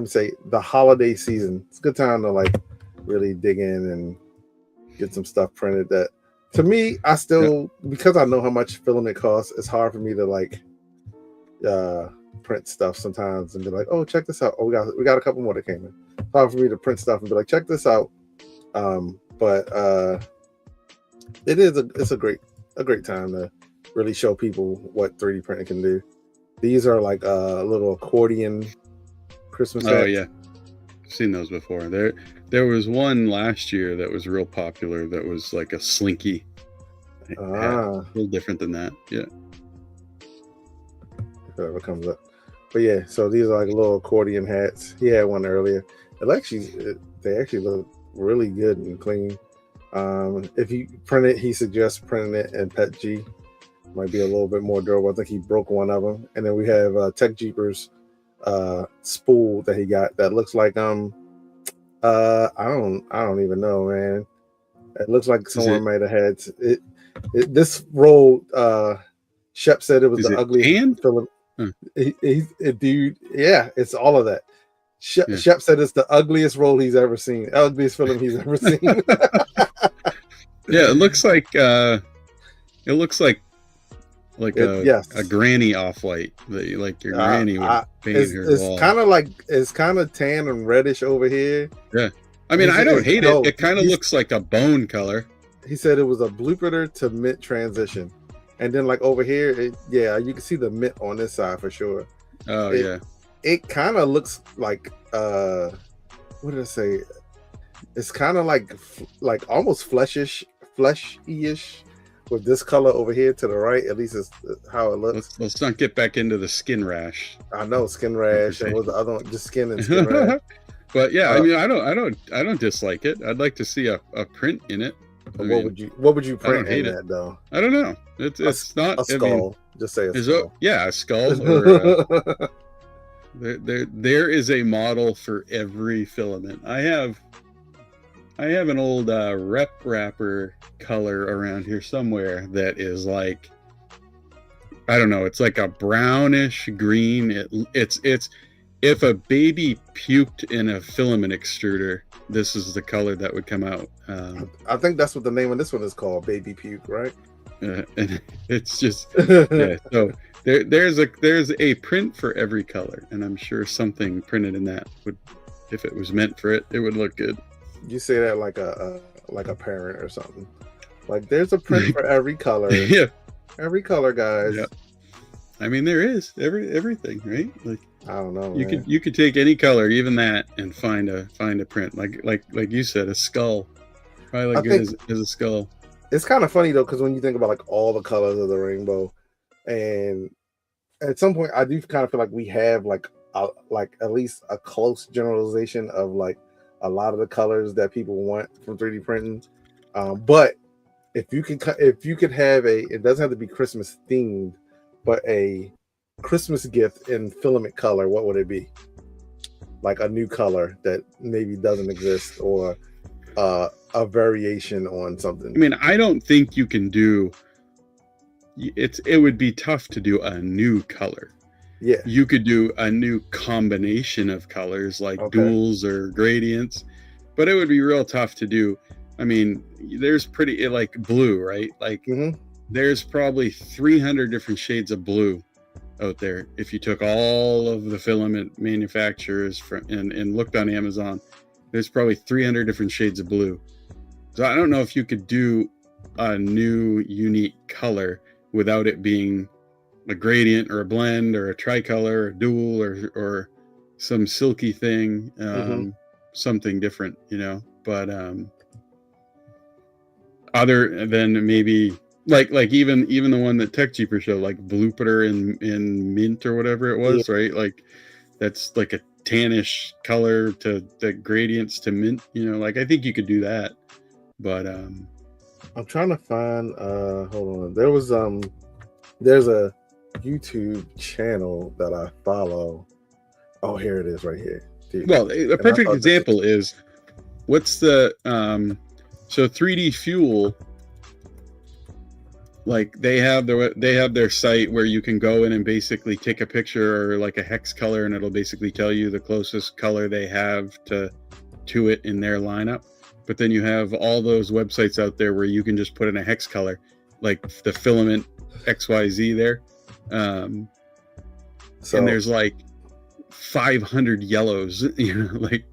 say the holiday season. It's a good time to like really dig in and get some stuff printed. That to me, I still because I know how much filament costs. It's hard for me to like print stuff sometimes and be like, oh, check this out. Oh, we got a couple more that came in. It's hard for me to print stuff and be like, check this out. But it's a great time to really show people what 3D printing can do. These are like little accordion Christmas hats. Oh yeah, I've seen those before. There was one last year that was real popular that was like a slinky hat. A little different than that. Yeah. If it ever comes up. But yeah, so these are like little accordion hats. He had one earlier. They actually look really good and clean. If you print it, he suggests printing it in PETG. Might be a little bit more durable. I think he broke one of them. And then we have Tech Jeepers spool that he got that looks like I don't even know, man. It looks like someone might have had it. This roll. Shep said it was the ugliest film. Dude, yeah, it's all of that. Shep said it's the ugliest roll he's ever seen, ugliest film he's ever seen. Yeah, it looks like a granny off-white, like your granny would paint her wall. It's kind of tan and reddish over here. Yeah, I mean, I don't hate it. It kind of looks like a bone color. He said it was a bluepritter to mint transition. And then like over here, you can see the mint on this side for sure. Oh, yeah. It kind of looks like, what did I say? It's kind of like almost fleshy-ish with this color over here to the right. At least it's how it looks. Let's not get back into the skin rash. I know, skin rash. And what was the other one? Just skin and skin rash. But yeah, I mean, I don't dislike it. I'd like to see a print in it. What would you print in that though? I don't know. It's not a skull. I mean, just say a skull. A skull. Or, there is a model for every filament. I have an old rep wrapper color around here somewhere that is like, I don't know. It's like a brownish green. It's if a baby puked in a filament extruder, this is the color that would come out. I think that's what the name of this one is called, baby puke, right? And it's just yeah. So there's a print for every color, and I'm sure something printed in that would, if it was meant for it, it would look good. You say that like a parent or something. Like there's a print for every color. Yeah, every color, guys. Yeah. I mean, there is everything, right? Like I don't know. You could take any color, even that, and find a print. Like you said, a skull. Probably look good as a skull. It's kind of funny though, because when you think about like all the colors of the rainbow, and at some point I do kind of feel like we have like at least a close generalization of like a lot of the colors that people want from 3D printing. But if you could have it doesn't have to be Christmas themed, but a Christmas gift in filament color, what would it be? Like a new color that maybe doesn't exist, or a variation on something. I mean, I don't think you can do it would be tough to do a new color. Yeah, you could do a new combination of colors like duals or gradients, but it would be real tough to do. I mean, there's pretty like blue, right? Like there's probably 300 different shades of blue out there. If you took all of the filament manufacturers and looked on Amazon, there's probably 300 different shades of blue. So I don't know if you could do a new unique color without it being a gradient or a blend or a tricolor or a dual or some silky thing, something different, you know. But other than maybe like even the one that Tech Jeeper showed, like Blooper in mint or whatever it was, right? Like that's like a tannish color to the gradients to mint, like I think you could do that. But I'm trying to find hold on. There's a YouTube channel that I follow. Oh, here it is right here. Dude. Well, a perfect example is what's the so 3D Fuel, like they have their site where you can go in and basically take a picture or like a hex color, and it'll basically tell you the closest color they have to it in their lineup. But then you have all those websites out there where you can just put in a hex color, like the filament XYZ there. And there's like 500 yellows, like.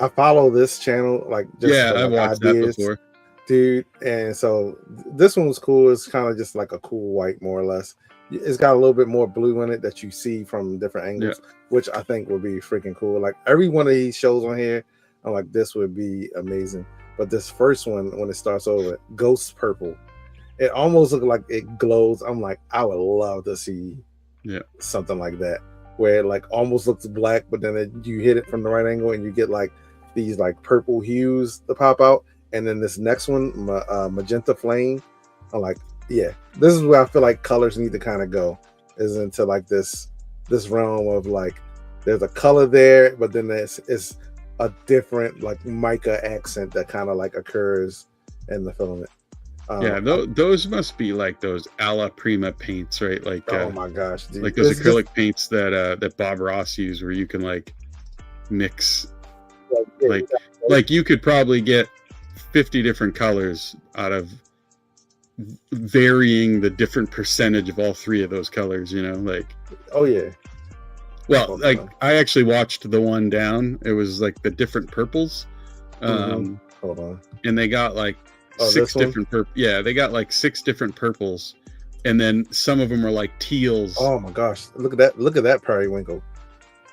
I follow this channel, like just I've watched ideas, that before, dude. And so this one was cool. It's kind of just like a cool white, more or less. It's got a little bit more blue in it that you see from different angles, which I think would be freaking cool. Like every one of these shows on here, I'm like, this would be amazing. But this first one, when it starts over, Ghost Purple, it almost looks like it glows. I'm like, I would love to see something like that, where it like almost looks black, but then you hit it from the right angle and you get like these like purple hues to pop out. And then this next one, Magenta Flame, I'm like, yeah, this is where I feel like colors need to kind of go, is into like this realm of like, there's a color there, but then it's a different like mica accent that kind of like occurs in the filament. Those must be like those alla prima paints, right? Like oh my gosh, dude. Like those acrylic paints that Bob Ross used, where you can like mix, like you could probably get 50 different colors out of varying the different percentage of all three of those colors, like. Oh yeah. Well, like I actually watched the one down. It was like the different purples. Hold on. And they got like six different they got like 6 different purples, and then some of them were like teals. Oh my gosh, look at that periwinkle.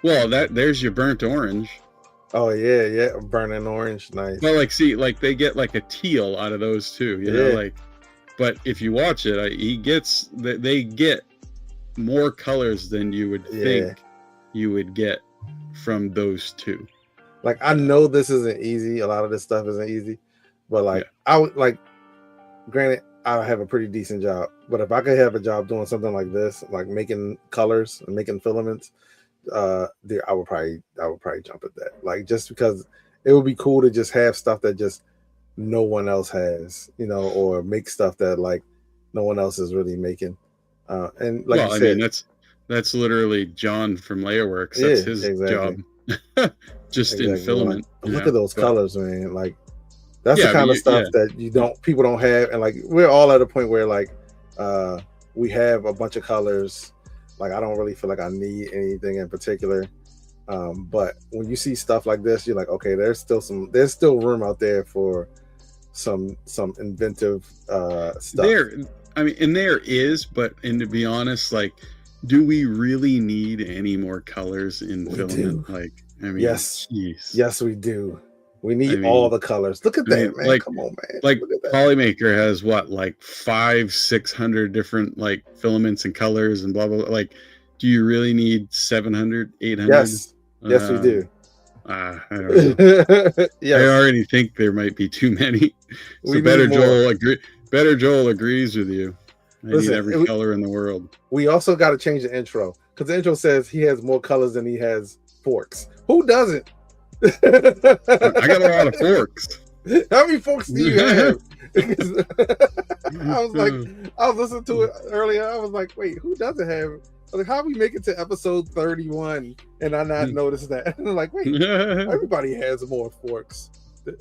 Well, there's your burnt orange. Oh yeah, burning orange, nice. Well, like see, like they get like a teal out of those too, know, like. But if you watch it, they get more colors than you would think you would get from those two. Like I know this isn't easy. A lot of this stuff isn't easy, but like I would like. Granted, I have a pretty decent job, but if I could have a job doing something like this, like making colors and making filaments, I would probably jump at that. Like just because it would be cool to just have stuff that just no one else has, or make stuff that like no one else is really making. And like you said, I mean, that's literally John from Layerworks. That's his job. Just in filament. Like, look at those colors, man. Like that's the kind of stuff that people don't have. And like we're all at a point where like we have a bunch of colors. Like I don't really feel like I need anything in particular. But when you see stuff like this, you're like, okay, there's still room out there for some inventive stuff. There is, but to be honest, like, do we really need any more colors in filament? Like, I mean, yes, we do. We need all the colors. Look at that, man. Like, come on, man. Like Polymaker has what, like 500-600 different like filaments and colors and blah blah blah. Like, do you really need 700, 800? Yes, we do. I don't know. I already think there might be too many. So Better Joel agrees with you. I need every color in the world. We also got to change the intro, because the intro says he has more colors than he has forks. Who doesn't? I got a lot of forks. How many forks do you have? I was listening to it earlier. I was like, wait, who doesn't have? I was like, how we make it to episode 31 and I not noticed that? And I'm like, wait, everybody has more forks.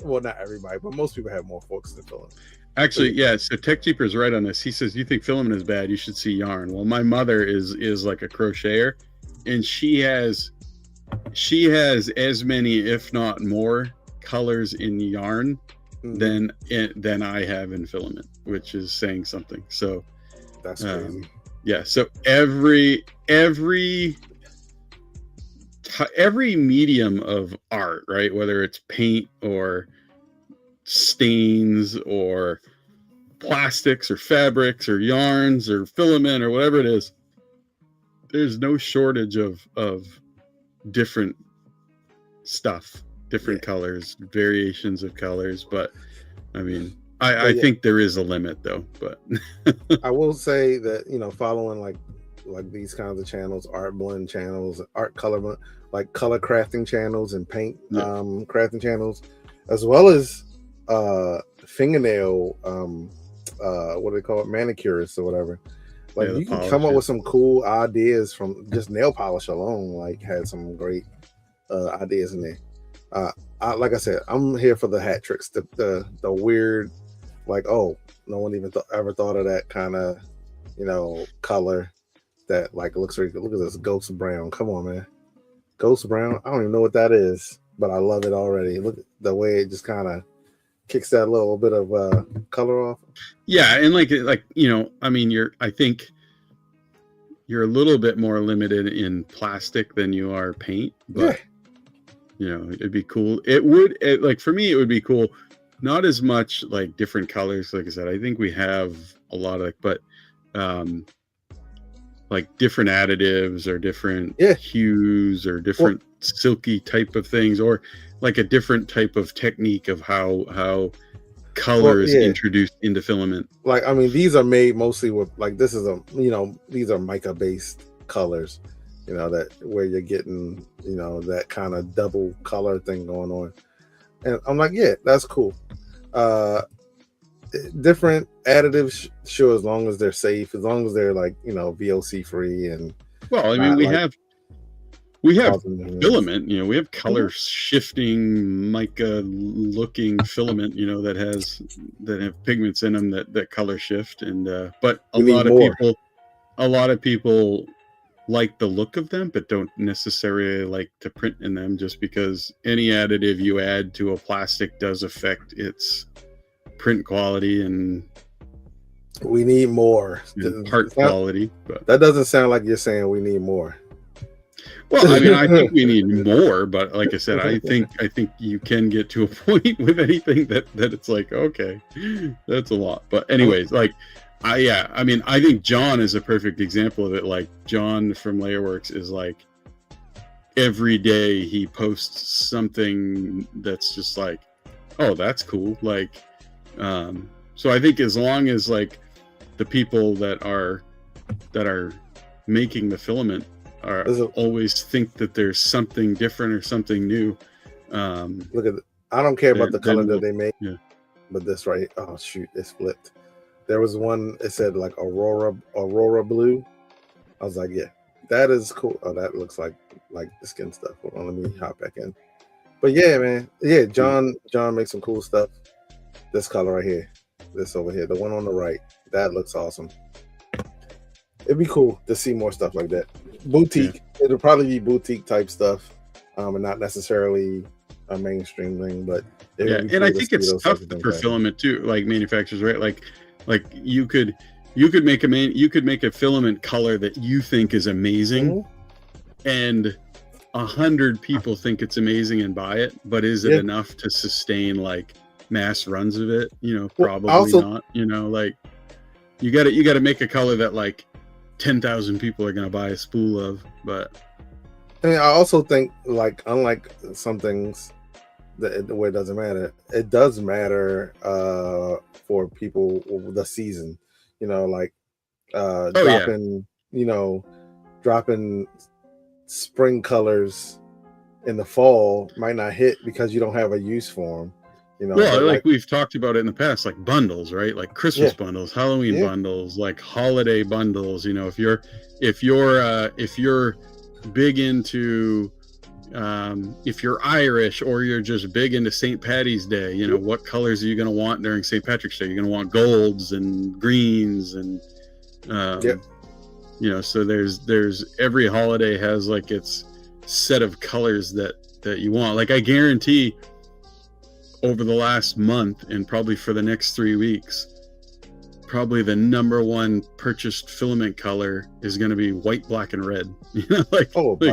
Well, not everybody, but most people have more forks than filament. Actually, so Tech Jeeper's right on this. He says, you think filament is bad, you should see yarn. Well, my mother is like a crocheter, and she has as many, if not more, colors in yarn than I have in filament, which is saying something. So that's crazy. So every medium of art, right? Whether it's paint or stains or plastics or fabrics or yarns or filament or whatever it is, there's no shortage of different stuff, different colors, variations of colors. But I mean, I think there is a limit though. But I will say that, you know, following like these kinds of channels, art blend channels, art color, like color crafting channels and paint crafting channels, as well as fingernail what do they call it, manicurists or whatever. Like you can come up with some cool ideas from just nail polish alone. Like had some great ideas in there. Like I said, I'm here for the hat tricks, the weird, like, oh, no one even ever thought of that kind of, you know, color that like looks really good. Look at this ghost brown. Come on, man, ghost brown. I don't even know what that is, but I love it already. Look at the way it just kind of kicks that little bit of color off. Yeah, and like you know, I mean, I think you're a little bit more limited in plastic than you are paint, but you know, it'd be cool. Like for me, it would be cool. Not as much like different colors. Like I said, I think we have a lot of, but like different additives or different hues or different silky type of things, or like a different type of technique of how color is introduced into filament. Like, I mean, these are made mostly with, like, this is these are mica based colors, you know, that where you're getting, you know, that kind of double color thing going on. And I'm like, yeah, that's cool. Different additives, sure, as long as they're safe, as long as they're like, you know, VOC free. And well, I mean, we have filament, you know, we have color shifting mica looking filament, you know, that have pigments in them that color shift. And but a lot of people like the look of them, but don't necessarily like to print in them, just because any additive you add to a plastic does affect its print quality, and we need more part quality. But that doesn't sound like you're saying we need more. Well, I mean, I think we need more, but like I said, I think you can get to a point with anything that it's like, okay, that's a lot. But anyways, like I mean, I think John is a perfect example of it. Like John from Layerworks is like, every day he posts something that's just like, oh, that's cool. Like, so I think as long as like the people that are making the filament always think that there's something different or something new. Look at I don't care about the color that they make, but this right, oh shoot, it's flipped. There was one, it said like Aurora blue. I was like, yeah, that is cool. Oh, that looks like the skin stuff. Hold on, let me hop back in. But yeah, man, yeah, John makes some cool stuff. This color right here, this over here, the one on the right, that looks awesome. It'd be cool to see more stuff like that. Boutique, it'll probably be boutique type stuff, and not necessarily a mainstream thing. But and cool I think it's tough for filament too, like manufacturers, right? Like you could make a filament color that you think is amazing, and 100 people think it's amazing and buy it, but is it enough to sustain like mass runs of it? You know, probably not. You know, like you got to make a color that like 10,000 people are going to buy a spool of. But I mean, I also think, like, unlike some things that where it doesn't matter, it does matter for people the season. You know, like dropping spring colors in the fall might not hit because you don't have a use for them. You know, well, like we've talked about it in the past, like bundles, right? Like Christmas bundles, Halloween bundles, like holiday bundles. You know, if you're big into, if you're Irish or you're just big into St. Patty's Day, you know, what colors are you going to want during St. Patrick's Day? You're going to want golds and greens and, you know, so there's every holiday has like its set of colors that you want. Like I guarantee, over the last month and probably for the next 3 weeks, probably the number one purchased filament color is going to be white, black, and red. You know, by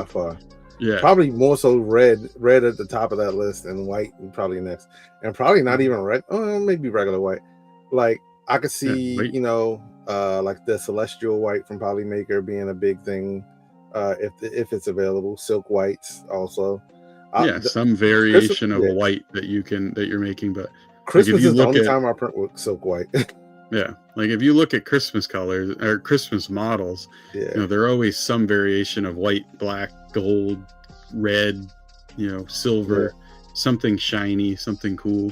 far. Yeah. Probably more so red at the top of that list, and white probably next. And probably not even red. Oh, maybe regular white. Like I could see, like the celestial white from Polymaker being a big thing, if it's available. Silk whites also. Some variation of a white that you're making, but Christmas is the only time I print with silk white. Yeah, like if you look at Christmas colors or Christmas models, there are always some variation of white, black, gold, red, silver, something shiny, something cool.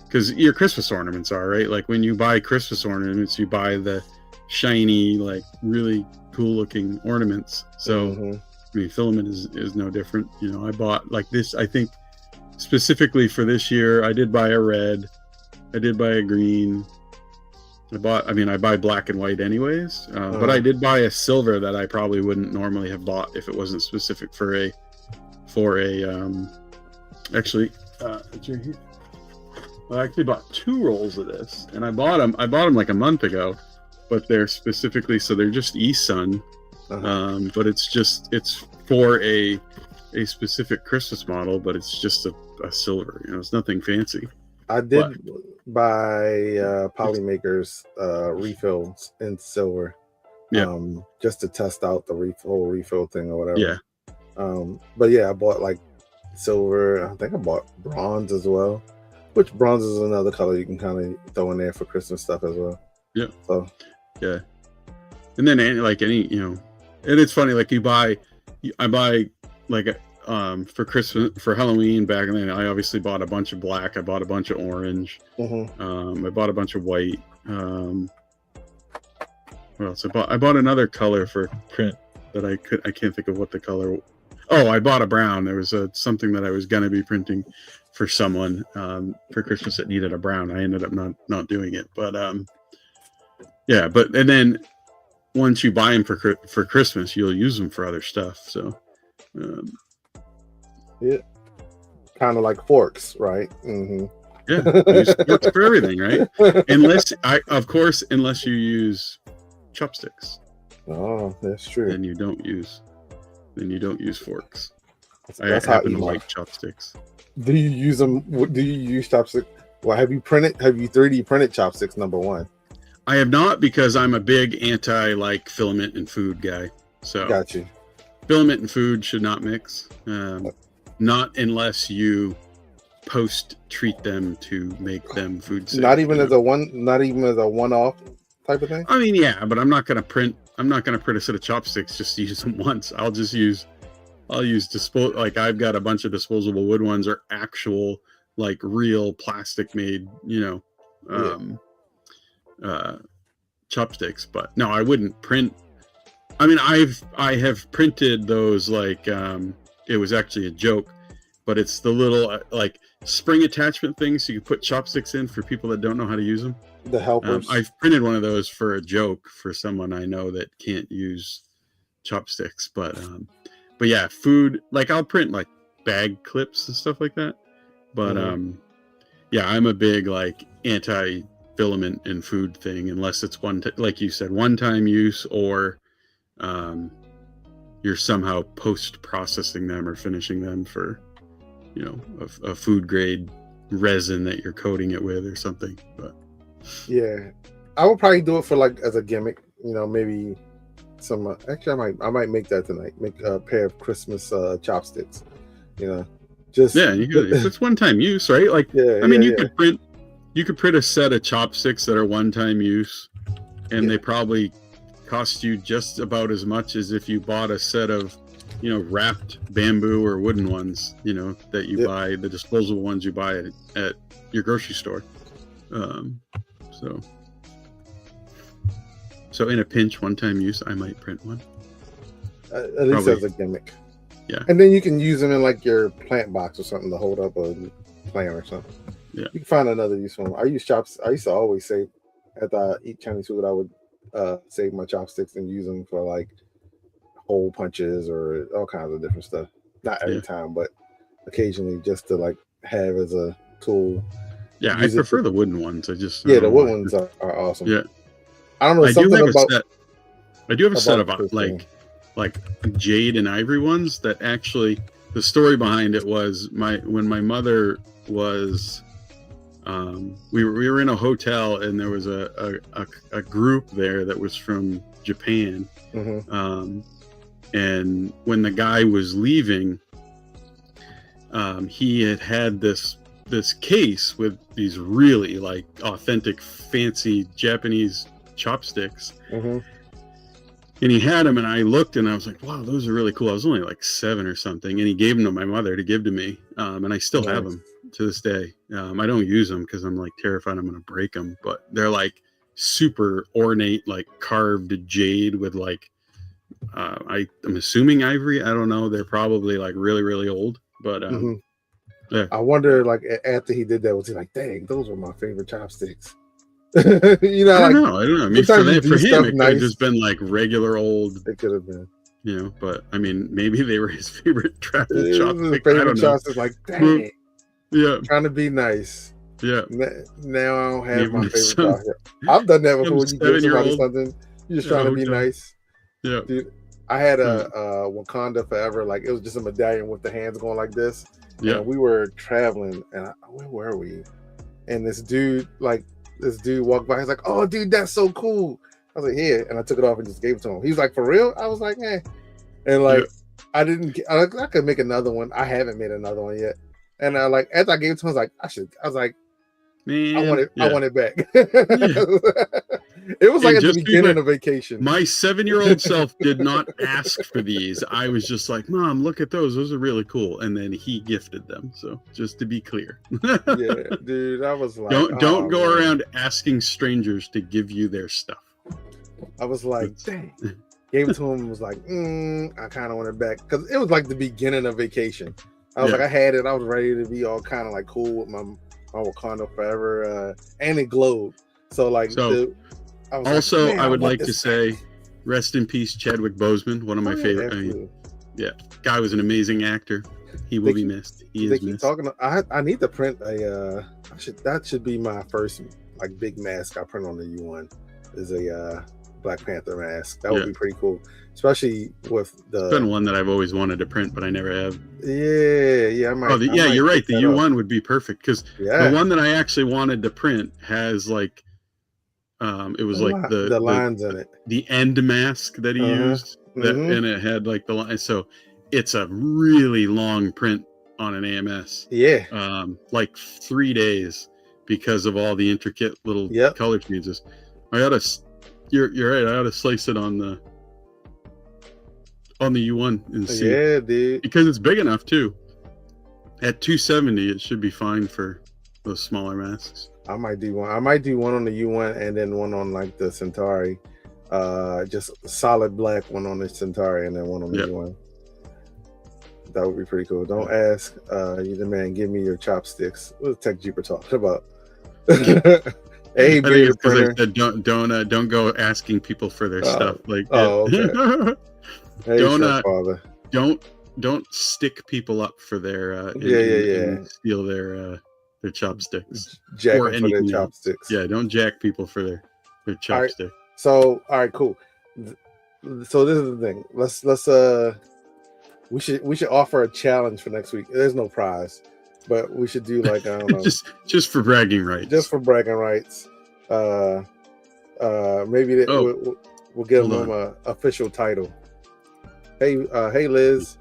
Because your Christmas ornaments are, right? Like when you buy Christmas ornaments, you buy the shiny, like really cool looking ornaments. So, I mean, filament is no different. I bought like this, I think specifically for this year, I did buy a red, I did buy a green. I buy black and white anyways, but I did buy a silver that I probably wouldn't normally have bought if it wasn't specific for a actually, it's right here. I actually bought 2 rolls of this, and I bought them like a month ago, but they're specifically, so they're just eSun, but it's for a specific Christmas model, but it's just a silver, it's nothing fancy. I did buy Polymaker's refills in silver, just to test out the whole refill thing or whatever. Yeah. But yeah, I bought like silver. I think I bought bronze as well, which bronze is another color you can kind of throw in there for Christmas stuff as well. Yeah. So yeah, and then and it's funny, like I buy like for Christmas, for Halloween back then, I obviously bought a bunch of black, I bought a bunch of orange, I bought a bunch of white. What else? I bought another color for print that I can't think of what the color. Oh, I bought a brown. There was something that I was gonna be printing for someone for Christmas that needed a brown. I ended up not doing it, but and then once you buy them for Christmas, you'll use them for other stuff. So. Yeah, kind of like forks, right? Yeah, use forks for everything, right? Unless you use chopsticks. Oh, that's true. Then you don't use forks. That's I happen to like chopsticks. Do you use them? Do you use chopsticks? Well, have you 3D printed chopsticks? Number one. I have not, because I'm a big anti filament and food guy. So got you. Filament and food should not mix. Not unless you post treat them to make them food safe. Not even as a one-off type of thing. I mean, yeah, but I'm not gonna print a set of chopsticks just to use them once. I'll use like I've got a bunch of disposable wood ones, or actual like real plastic made, chopsticks. But no, I wouldn't print. I mean, I have printed those, like it was actually a joke, but it's the little like spring attachment things so you can put chopsticks in for people that don't know how to use them. The helpers. I've printed one of those for a joke for someone I know that can't use chopsticks, but yeah, food, like I'll print like bag clips and stuff like that. But yeah, I'm a big like anti filament and food thing, unless it's like you said, one-time use, or you're somehow post-processing them or finishing them for, a food grade resin that you're coating it with or something. But yeah, I would probably do it for like as a gimmick, maybe some. Actually, I might make that tonight. Make a pair of Christmas chopsticks. Just you could, if it's one-time use, right? Like, you could print a set of chopsticks that are one-time use, and they probably cost you just about as much as if you bought a set of, wrapped bamboo or wooden ones, that you buy, the disposable ones you buy at your grocery store. So in a pinch, one-time use, I might print one. At least as a gimmick. Yeah. And then you can use them in like your plant box or something to hold up a plant or something. Yeah. You can find another use for them. I used to always save, after I eat Chinese food, I would save my chopsticks and use them for like hole punches or all kinds of different stuff. Not every time, but occasionally, just to like have as a tool. Yeah, I prefer the wooden ones. The wooden ones are awesome. Yeah, I don't know. I do have a set of like jade and ivory ones that actually, the story behind it was when my mother was We were in a hotel, and there was a group there that was from Japan. Mm-hmm. And when the guy was leaving, he had this case with these really like authentic, fancy Japanese chopsticks. Mm-hmm. And he had them, and I looked, and I was like, wow, those are really cool. I was only like 7 or something, and he gave them to my mother to give to me, and I still have them to this day. I don't use them because I'm like terrified I'm going to break them, but they're like super ornate, like carved jade with like, I'm assuming ivory. I don't know. They're probably like really, really old, but yeah. I wonder, like, after he did that, was he like, dang, those were my favorite chopsticks? You know, I don't know. I mean, for him, it could have just been like regular old. It could have been, you know. But I mean, maybe they were his favorite travel chopsticks. Favorite chopsticks, like, dang, yeah, trying to be nice. Yeah. Now I don't have my favorite chopsticks. I've done that before. When you give somebody something, you're just trying to be nice. Yeah, dude. I had a Wakanda Forever, like it was just a medallion with the hands going like this. Yeah, and we were traveling, and where were we? And this dude walked by. He's like, "Oh, dude, that's so cool." I was like, "Here," and I took it off and just gave it to him. He was like, "For real?" I was like, "Eh." And like, I could make another one. I haven't made another one yet. And I like, as I gave it to him, I was like, man, I want it back. It was like at the beginning of vacation. My 7-year-old self did not ask for these. I was just like, Mom, look at those. Those are really cool. And then he gifted them. So just to be clear. Yeah, dude, I was like, don't go around asking strangers to give you their stuff. I was like, dang. Gave it to him and was like, I kind of want it back. Because it was like the beginning of vacation. I was like, I had it. I was ready to be all kind of like cool with my Wakanda Forever. And it glowed. So like, I would like to say, rest in peace, Chadwick Boseman, one of my favorite. Guy was an amazing actor. He will be missed. He is missed. I need to print a. That should be my first like big mask I print on the U1. Is a Black Panther mask. That would be pretty cool, especially with the. It's been one that I've always wanted to print, but I never have. Yeah. I might. You're right. The U1 would be perfect because the one that I actually wanted to print has like. It was like the lines in it, the end mask that he used, and it had like the line. So it's a really long print on an AMS. Yeah, like 3 days because of all the intricate little color changes. You're right. I ought to slice it on the U1 and see. Yeah, dude. Because it's big enough too. At 270, it should be fine for those smaller masks. I might do one on the U1 and then one on like the Centauri. Just solid black one on the Centauri and then one on the U1. That would be pretty cool. Don't ask either man, give me your chopsticks. What the Tech Jeeper talking about? Hey, beard printer. I said don't go asking people for their stuff. Like okay. Hey, don't stick people up for their and steal their chopsticks. Jack for their chopsticks. Yeah, don't jack people for their chopsticks. All right, cool. So this is the thing. Let's we should offer a challenge for next week. There's no prize, but we should do like I don't know, just for bragging rights. Just for bragging rights. Maybe we'll give them an official title. Hey, Liz.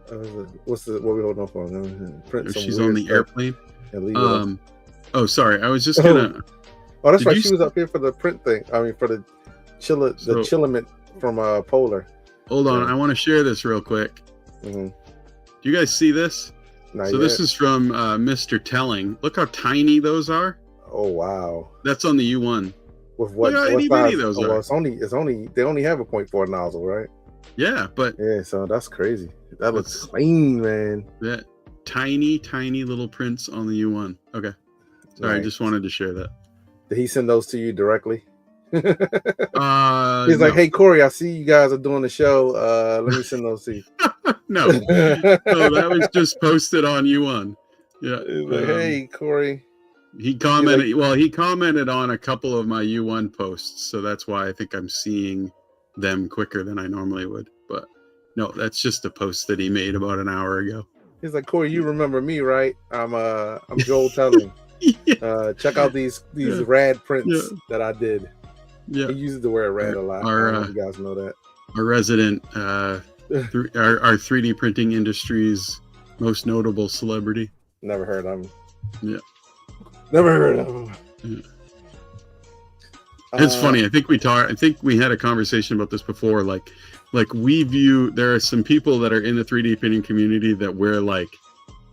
What we holding off on? She's on the airplane. Sorry. I was just gonna. Oh, that's right. She was up here for the print thing. I mean, for the chillament from Polar. Hold on, I want to share this real quick. Mm-hmm. Do you guys see this? Not yet. This is from Mr. Telling. Look how tiny those are. Oh wow. That's on the U1. With what? Look how itty-bitty those are. Well, it's only they only have a 0.4 nozzle, right? Yeah, but so that's crazy. That looks clean, man. That tiny little prints on the U1. Okay. Sorry, I just wanted to share that. Did he send those to you directly? He's like, hey Corey, I see you guys are doing the show. Let me send those to you. No, that was just posted on U1. Yeah. He's like, hey Corey. He commented. He commented on a couple of my U1 posts, so that's why I think I'm seeing them quicker than I normally would. But no, that's just a post that he made about an hour ago. He's like, Corey, you remember me, right? I'm Joel Telling. Check out these rad prints that I did. Yeah, he uses the word rad a lot. I don't know if you guys know that. Our resident, our 3D printing industry's most notable celebrity. Never heard of him. Yeah, never heard of him. Yeah. It's funny. I think we had a conversation about this before. Like we view, there are some people that are in the 3D printing community that we're like,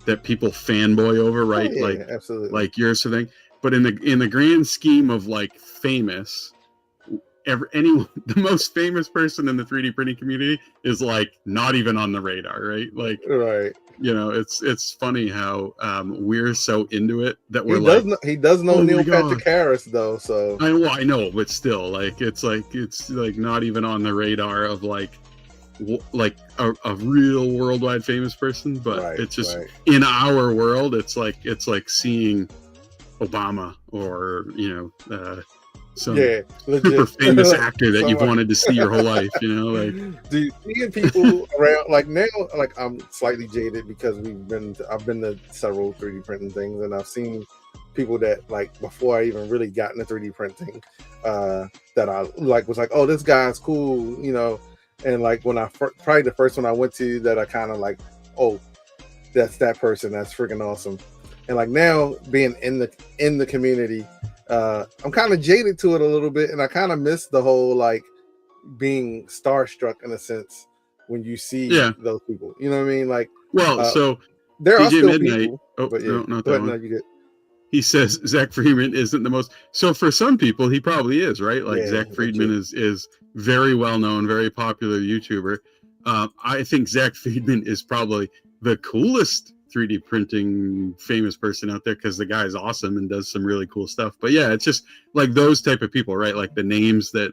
that people fanboy over, right? Oh, yeah, like absolutely. Like your sort of thing. But in the grand scheme of like famous, the most famous person in the 3D printing community is like not even on the radar, right? Like, right. You know, it's funny how we're so into it that he does know Neil Patrick Harris though. So I know, but still, like it's like not even on the radar of like a real worldwide famous person. But it's just in our world, it's like seeing Obama or some super famous actor that you've wanted to see your whole life, like. Do you see people around like now? Like I'm slightly jaded because I've been to several 3D printing things, and I've seen people that like before I even really got into 3D printing, that I like was like, oh, this guy's cool, and like when probably the first one I went to that I kind of like, oh, that's that person, that's freaking awesome, and like now being in the community. I'm kind of jaded to it a little bit, and I kind of miss the whole like being starstruck in a sense when you see those people. You know what I mean? Like, so there DJ are still Midnight. People, oh, but no, not that one. No, you get. He says Zach Friedman isn't the most. So for some people, he probably is, right? Like Zach Friedman is very well known, very popular YouTuber. I think Zach Friedman is probably the coolest 3D printing famous person out there because the guy is awesome and does some really cool stuff. But yeah, it's just like those type of people, right? Like the names that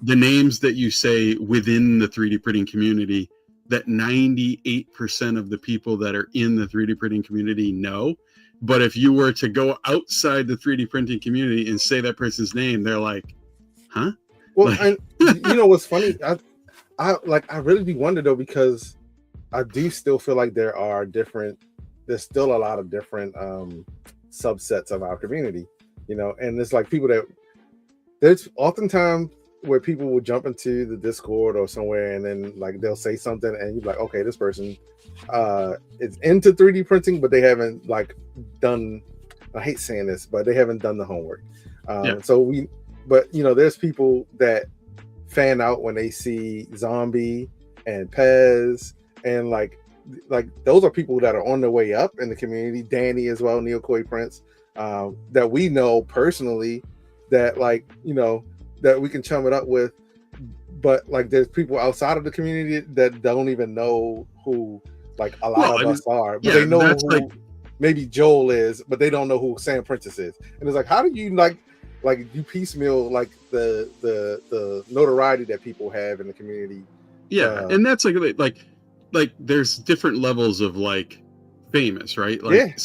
you say within the 3D printing community that 98% of the people that are in the 3D printing community know. But if you were to go outside the 3D printing community and say that person's name, they're like, huh? Well, and you know what's funny? I really do wonder though, because I do still feel like there's still a lot of different subsets of our community, and it's like people that there's oftentimes where people will jump into the Discord or somewhere and then like they'll say something and you're like, okay, this person is into 3D printing, but they haven't like done, I hate saying this, but they haven't done the homework. But there's people that fan out when they see Zombie and Pez. And like those are people that are on their way up in the community. Danny as well, Neil Coy Prince, that we know personally, that that we can chum it up with. But like there's people outside of the community that don't even know who like a lot of us are. But they know who maybe Joel is, but they don't know who Sam Prentice is. And it's like, how do you like you piecemeal like the notoriety that people have in the community? Yeah, and that's like there's different levels of like famous, right? Like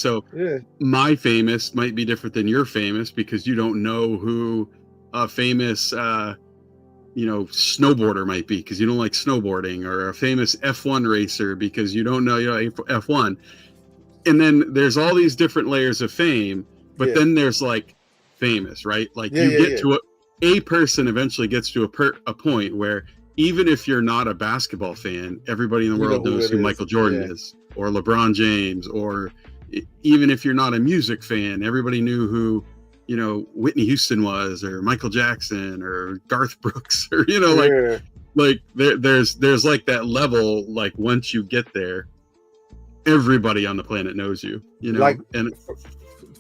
my famous might be different than your famous because you don't know who a famous snowboarder might be because you don't like snowboarding, or a famous F1 racer because you don't know F1. And then there's all these different layers of fame, but then there's like famous, right? Like to a person eventually gets to a point where even if you're not a basketball fan, everybody in the world knows who Michael Jordan is, or LeBron James, or even if you're not a music fan, everybody knew who, Whitney Houston was, or Michael Jackson, or Garth Brooks, or, like there's like that level, like once you get there, everybody on the planet knows you, Like, and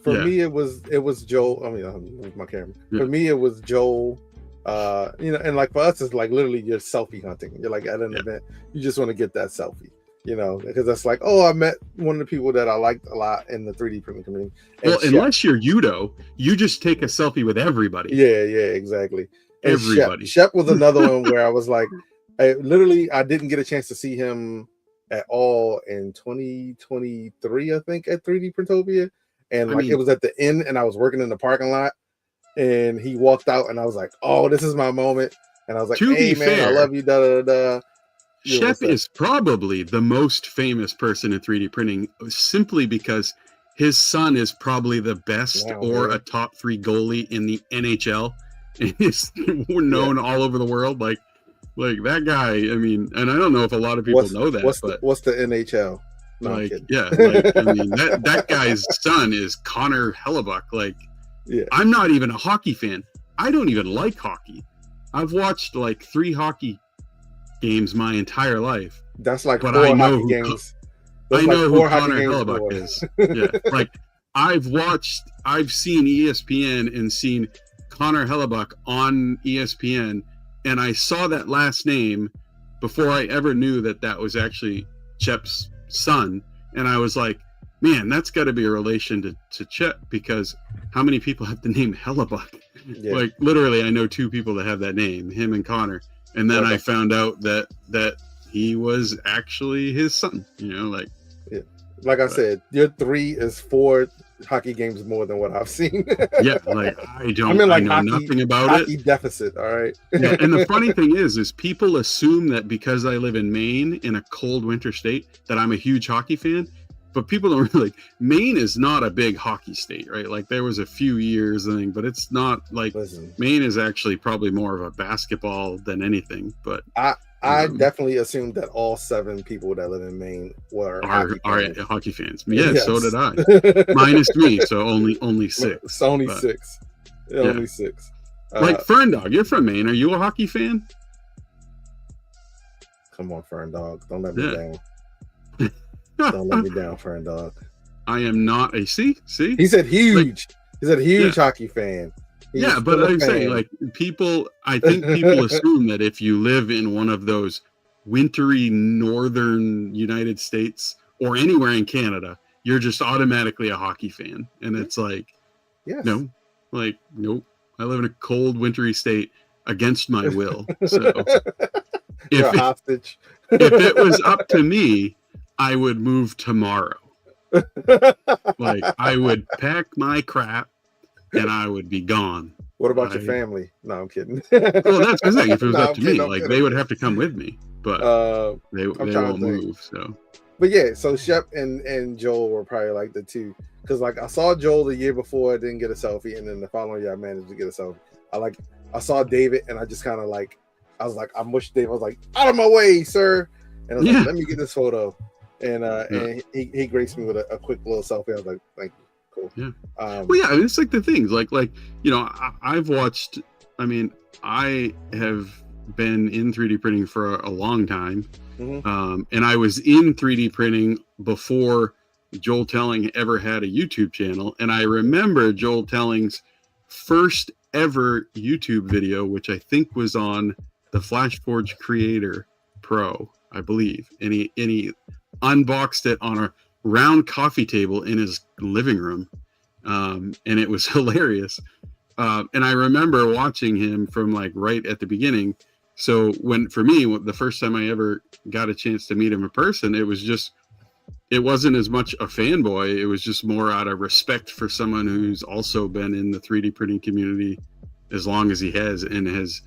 for me, it was Joel. I mean, I'm with my camera. Yeah. For me, it was Joel. And like for us, it's like literally you're selfie hunting. You're like at an event, you just want to get that selfie, because that's like, oh, I met one of the people that I liked a lot in the 3D printing community. And unless you're Udo, you just take a selfie with everybody. Yeah, exactly. And everybody. Shep was another one where I was like, I didn't get a chance to see him at all in 2023, I think, at 3D Printopia, and it was at the end, and I was working in the parking lot. And he walked out, and I was like, "Oh, this is my moment." And I was like, "Hey, man, I love you." Da da da. Shep is probably the most famous person in 3D printing, simply because his son is probably the best a top 3 goalie in the NHL, and is known all over the world. Like that guy. I mean, and I don't know if a lot of people know that. What's the NHL? No, I mean that guy's son is Connor Hellebuck. Like, I'm not even a hockey fan. I don't even like hockey. I've watched like 3 hockey games my entire life. That's like 4 hockey games. I know who Connor Hellebuck is. Yeah, like I've seen ESPN and seen Connor Hellebuck on ESPN, and I saw that last name before I ever knew that was actually Shep's son, and I was like, man, that's got to be a relation to Chet, because how many people have the name Hellebuck? Yeah. Like, literally, I know 2 people that have that name, him and Connor, and then I found out that he was actually his son. Like I said, your 3 is 4 hockey games more than what I've seen. Yeah, like I know nothing about hockey deficit. All right. Yeah, and the funny thing is people assume that because I live in Maine, in a cold winter state, that I'm a huge hockey fan. But people don't really, Maine is not a big hockey state, right? Like, there was a few years thing, but it's not like, Maine is actually probably more of a basketball than anything. But I definitely assumed that all 7 people that live in Maine are hockey fans. Yeah, yes. So did I. Minus me, so only 6. It's only 6. Only 6. Like, Fern Dog, you're from Maine. Are you a hockey fan? Come on, Fern Dog. Don't let me down. Don't let me down, Fern Dog. I am not a see. He said huge. He's a huge hockey fan. But I'm saying, like, I think people assume that if you live in one of those wintry northern United States or anywhere in Canada, you're just automatically a hockey fan. And it's like, no, like, nope. I live in a cold, wintry state against my will. So you're a hostage. If it was up to me, I would move tomorrow. Like, I would pack my crap and I would be gone. What about your family? No, I'm kidding. Well, that's the thing. If it was up to me, like, they would have to come with me, but they won't move. So, but yeah, so Shep and Joel were probably like the 2, because like I saw Joel the year before, I didn't get a selfie, and then the following year I managed to get a selfie. I saw David, and I just kind of like, I was like, I mushed David. I was like, out of my way, sir. And I was like, let me get this photo. And he graced me with a quick little selfie. I was like, thank you. Cool. Yeah. It's like the things like I've watched. I mean, I have been in 3D printing for a long time, and I was in 3D printing before Joel Telling ever had a YouTube channel. And I remember Joel Telling's first ever YouTube video, which I think was on the FlashForge Creator Pro, I believe, and he unboxed it on a round coffee table in his living room, and it was hilarious. And I remember watching him from like right at the beginning. So for me, the first time I ever got a chance to meet him in person, it wasn't as much a fanboy. It was just more out of respect for someone who's also been in the 3D printing community as long as he has, and has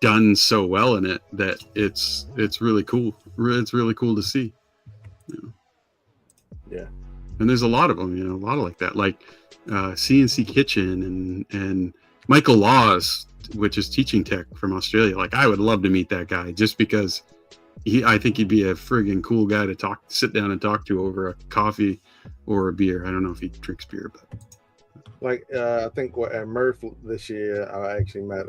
done so well in it that it's really cool. It's really cool to see. Yeah. And there's a lot of them, a lot of like that, like CNC Kitchen and Michael Laws, which is teaching tech from Australia. Like, I would love to meet that guy, just because I think he'd be a friggin' cool guy to sit down and talk to over a coffee or a beer. I don't know if he drinks beer, but like I think at Murph this year, I actually met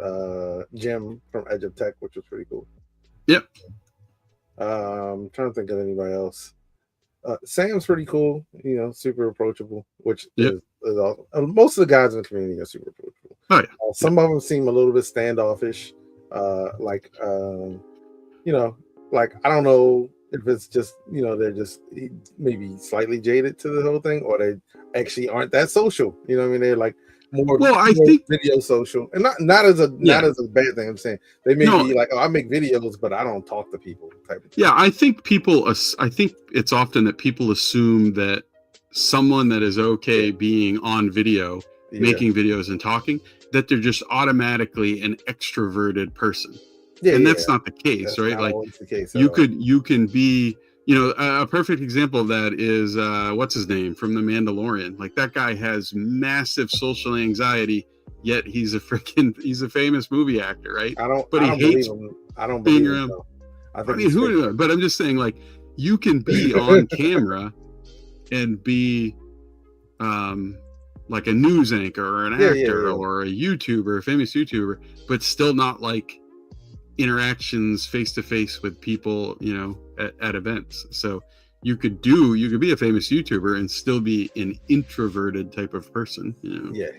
Jim from Edge of Tech, which was pretty cool. Yep. I'm trying to think of anybody else. Sam's pretty cool, super approachable, which is awesome. Most of the guys in the community are super approachable. Oh, yeah. Some of them seem a little bit standoffish. Like I don't know if it's just, they're just maybe slightly jaded to the whole thing, or they actually aren't that social. You know what I mean? They're like more video social, and not as a bad thing. I'm saying they may be like, oh, I make videos, but I don't talk to people type of thing. Yeah, I think it's often that people assume that someone that is okay being on video, making videos and talking, that they're just automatically an extroverted person. and that's not the case, that's right? not Like always the case you can be, you know, a perfect example of that is what's his name from The Mandalorian. Like that guy has massive social anxiety, yet he's a famous movie actor, right? I don't He believe hates him. I don't being believe him. around. Though. I mean, but I'm just saying, like, you can be on camera and be like a news anchor or an actor or a YouTuber, a famous YouTuber, but still not like interactions face to face with people, you know, at events. So you could be a famous YouTuber and still be an introverted type of person, you know. Yeah.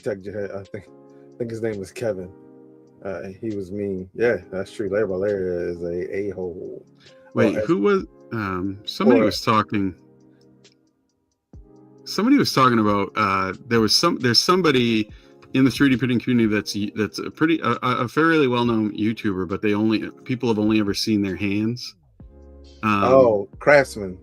I think his name was Kevin. He was mean. Yeah, that's true. Larry Valeria is a hole. Wait, who was somebody was talking about there's somebody in the 3D printing community that's a fairly well-known YouTuber, but people have only ever seen their hands. Craftsman.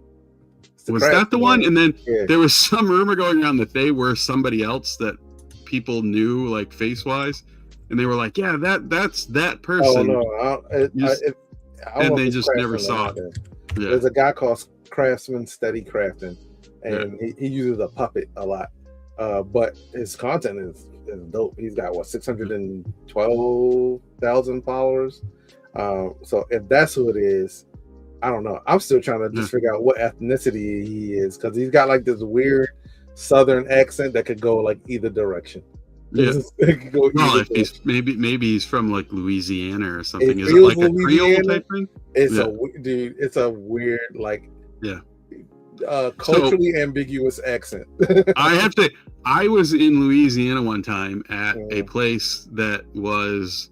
Was that the one? And then there was some rumor going around that they were somebody else that people knew, like face-wise, and they were like, yeah, that's that person. Oh no, and they just never saw it. Yeah. There's a guy called Craftsman Steady Crafting, and he uses a puppet a lot, but his content is dope. He's got 612,000 followers. So if that's who it is, I don't know. I'm still trying to just figure out what ethnicity he is, because he's got like this weird Southern accent that could go like either direction. Yeah. Well, if he's maybe he's from like Louisiana or something. Is it like a Creole type thing? It's a weird, like, culturally ambiguous accent. I have to. I was in Louisiana one time at a place that was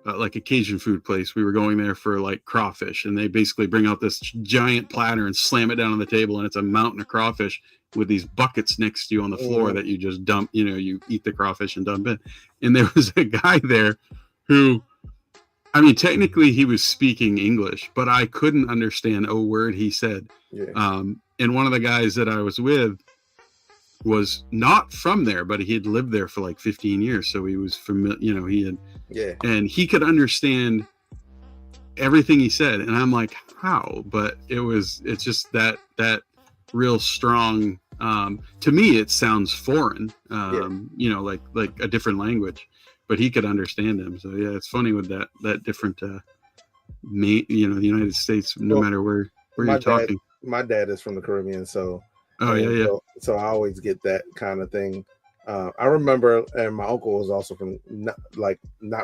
like a Cajun food place. We were going there for like crawfish, and they basically bring out this giant platter and slam it down on the table, and it's a mountain of crawfish with these buckets next to you on the floor that you just dump, you know, you eat the crawfish and dump it. And there was a guy there who, I mean, technically he was speaking English, but I couldn't understand a word he said. Yeah. And one of the guys that I was with was not from there, but he had lived there for like 15 years. So he was familiar, you know, and he could understand everything he said. And I'm like, how? But it's just that real strong, to me, it sounds foreign, you know, like a different language, but he could understand him. So yeah, it's funny with that different, you know, the United States, no matter where you're talking. My dad is from the Caribbean, so so I always get that kind of thing. I remember, and my uncle was also from not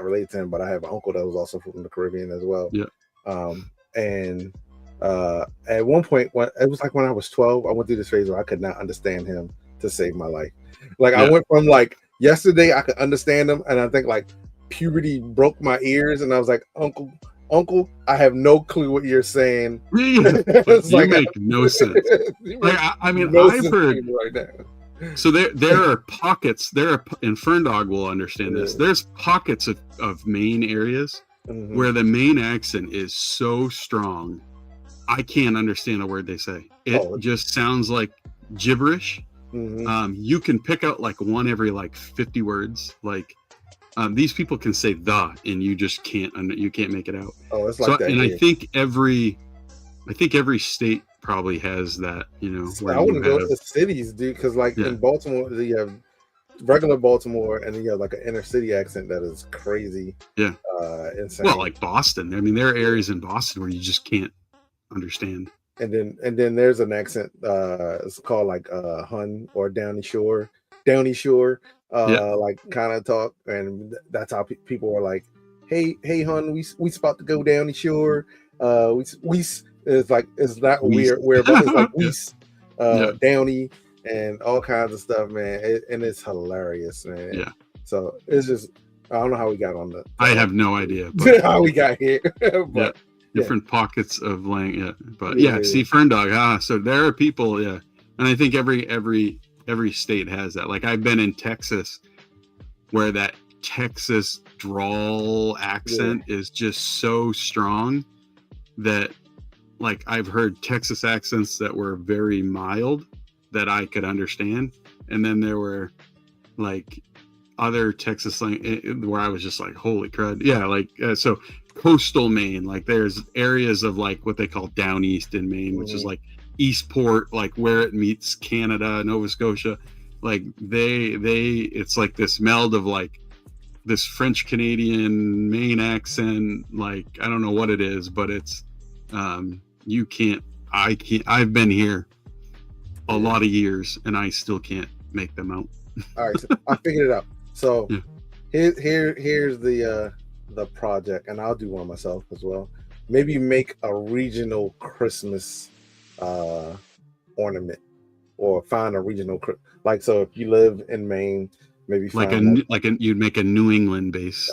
related to him, but I have an uncle that was also from the Caribbean as well. Yeah. And at one point, when it was like when I was 12, I went through this phase where I could not understand him to save my life. Like I went from like yesterday I could understand him, and I think like puberty broke my ears, and I was like, Uncle, I have no clue what you're saying. You make no sense. Like, I mean, I've heard right now. So there are pockets. And Ferndog will understand this. There's pockets of Maine areas where the Maine accent is so strong, I can't understand a word they say. It just sounds like gibberish. You can pick out like one every like 50 words. Like these people can say the, and you just can't make it out. Oh, it's like that. And I think every state probably has that, you know. I want to go to the cities, dude, because like in Baltimore, you have regular Baltimore, and then you have like an inner city accent that is crazy. Yeah. Insane. Well, like Boston. I mean, there are areas in Boston where you just can't understand. And then there's an accent. It's called like Hun or Downey Shore, like kind of talk, and that's how people are like, hey Hun, we about to go Downey Shore. We it's like it's not weird, but it's like Weiss, Downey, and all kinds of stuff, man. And it's hilarious, man. Yeah. So it's just, I don't know how we got on the. I have no idea how we got here. But, different pockets of language. But see, Ferndog. So there are people, and I think every state has that. Like I've been in Texas, where that Texas drawl accent is just so strong that, like, I've heard Texas accents that were very mild that I could understand, and then there were like other Texas slang where I was just like, holy crud. Yeah, like so coastal Maine, like there's areas of like what they call down east in Maine, which is like Eastport, like where it meets Canada, Nova Scotia. Like it's like this meld of like this French Canadian Maine accent. Like I don't know what it is, but it's I've been here a lot of years and I still can't make them out. All right, so I figured it out. So here's the project, and I'll do one myself as well. Maybe make a regional Christmas ornament, or find a regional like. So if you live in Maine, maybe find you'd make a New England base,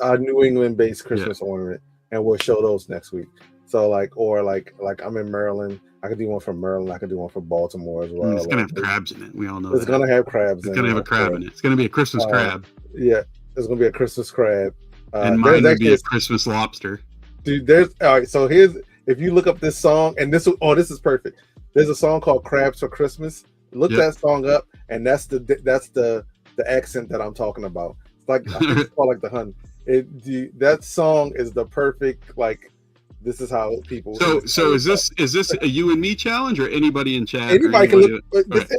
Christmas ornament, and we'll show those next week. So like I'm in Maryland. I could do one for Maryland. I could do one for Baltimore as well. It's gonna have crabs in it. We all know it's gonna have crabs. It's gonna have a crab in it. It's gonna be a Christmas crab. Yeah, it's gonna be a Christmas crab. And mine would be a Christmas lobster. Dude, all right. So if you look up this song, and this is perfect. There's a song called "Crabs for Christmas." Look that song up, and that's the accent that I'm talking about. It's like I think it's called like the Hun. That song is the perfect like. This is how people. So is this a you and me challenge, or anybody in chat? Anybody can look. Right.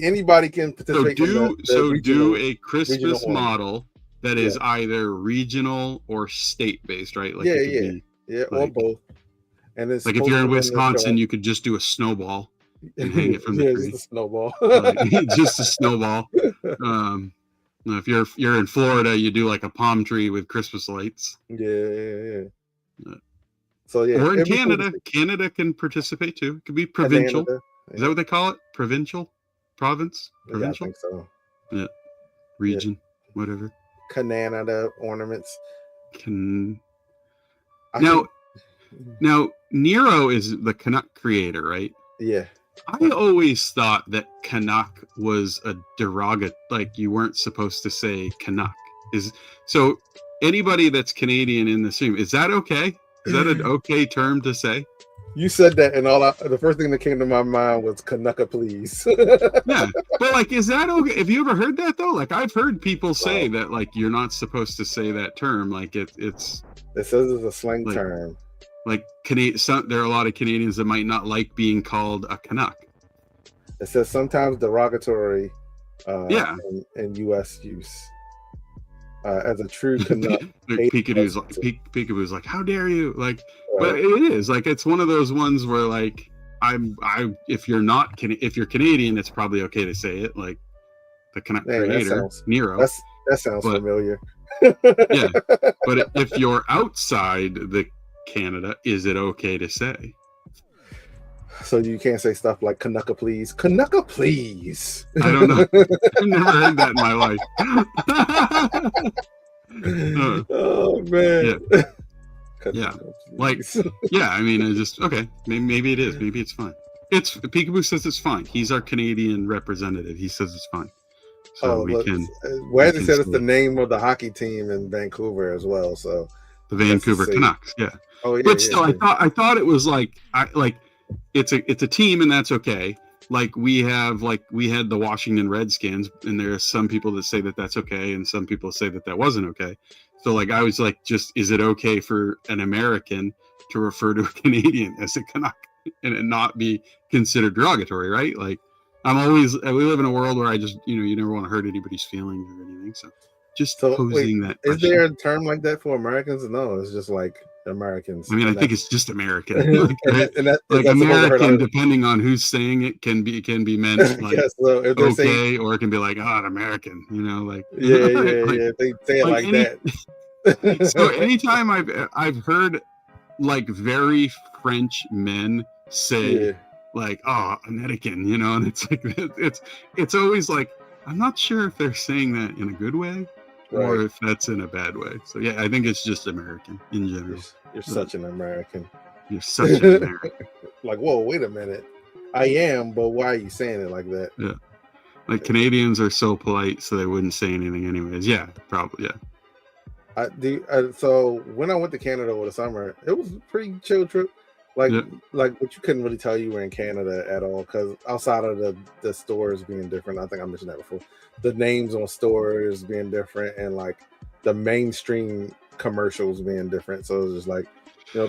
Anybody can participate. So do a Christmas model that is either regional or state based, right? Like or both. And it's like if you're in Wisconsin, you could just do a snowball and hang it from the tree. Just a snowball. Just a snowball. If you're in Florida, you do like a palm tree with Christmas lights. Yeah. So or in Canada, Canada can participate too. It could be provincial. Is that what they call it? Provincial, province, provincial. Yeah, I think so. Yeah, region, whatever. Canada ornaments. Now Nero is the Canuck creator, right? Yeah. I always thought that Canuck was a derogatory, like you weren't supposed to say Canuck. So anybody that's Canadian in the stream, is that okay? Is that an okay term to say? You said that, and the first thing that came to my mind was Canucka, please. Yeah, but like, is that okay? Have you ever heard that though? Like, I've heard people say that, like, you're not supposed to say that term. Like, it's. It says it's a slang term. Like, there are a lot of Canadians that might not like being called a Canuck. It says sometimes derogatory. In U.S. use. As a true Canuck. Peekaboo's like, how dare you? Like, but it is like, it's one of those ones where like, if you're Canadian, it's probably okay to say it. Like the Canuck creator, Nero. That sounds familiar. Yeah, but if you're outside the Canada, is it okay to say? So you can't say stuff like Canucka, please. Canucka, please. I don't know. I've never heard that in my life. Oh man. Yeah. Like, yeah. I mean, I just okay. Maybe it is. Maybe it's fine. Peekaboo says it's fine. He's our Canadian representative. He says it's fine. So we can. Wesley said it's the name of the hockey team in Vancouver as well. So the Vancouver Canucks. Yeah. Oh yeah. But still, I thought it was like it's a team, and that's okay. Like we had the Washington Redskins, and there are some people that say that that's okay, and some people say that wasn't okay. So like I was like, is it okay for an American to refer to a Canadian as a Canuck and it not be considered derogatory, right? Like we live in a world where I just you never want to hurt anybody's feelings or anything. So just posing that. Is there a term like that for Americans? No, it's just like Americans. I mean, I think it's just American. Like American, depending on who's saying it, can be meant like okay, or it can be like an American. Like they say it like that. So anytime I've heard like very French men say like American, and it's like it's always like I'm not sure if they're saying that in a good way. Right. Or if that's in a bad way. So yeah, I think it's just American in general. You're such an American. You're such an American. Like, whoa, wait a minute. I am, but why are you saying it like that? Yeah. Like Canadians are so polite, so they wouldn't say anything anyways. Yeah, probably, yeah. So when I went to Canada over the summer, it was a pretty chill trip. Like but you couldn't really tell you were in Canada at all, because outside of the stores being different, I think I mentioned that before, the names on stores being different, and like the mainstream commercials being different. So it was just like,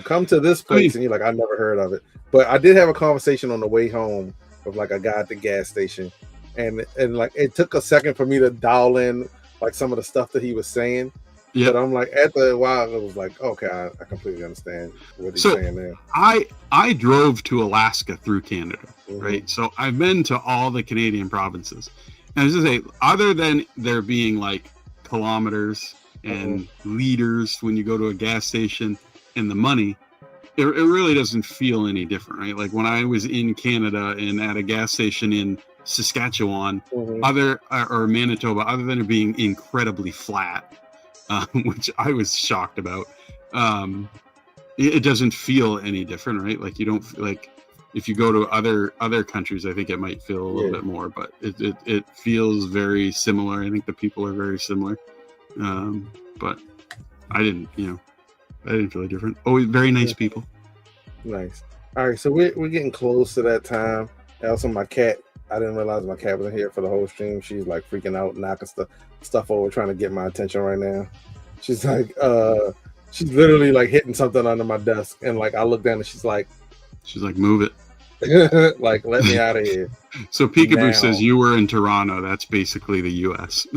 come to this place, and you're like, I never heard of it. But I did have a conversation on the way home with like a guy at the gas station, and like it took a second for me to dial in like some of the stuff that he was saying. Yeah. But I'm like, after a while, it was like, okay, I completely understand what he's saying there. I drove to Alaska through Canada, right? So I've been to all the Canadian provinces. And I was just say, other than there being like kilometers and liters when you go to a gas station and the money, it really doesn't feel any different, right? Like when I was in Canada and at a gas station in Saskatchewan, or Manitoba, other than it being incredibly flat, which I was shocked about. It doesn't feel any different, right? Like you don't like if you go to other countries, I think it might feel a little bit more, but it feels very similar. I think the people are very similar, but I didn't feel any different. Oh, very nice people. Nice. All right, so we're getting close to that time. Also, my cat. I didn't realize my cat wasn't here for the whole stream. She's like freaking out, knocking stuff over, trying to get my attention right now. She's like, she's literally like hitting something under my desk, and like I look down and she's like, move it. Like, let me out of here. So Peekaboo says you were in Toronto. That's basically the U.S.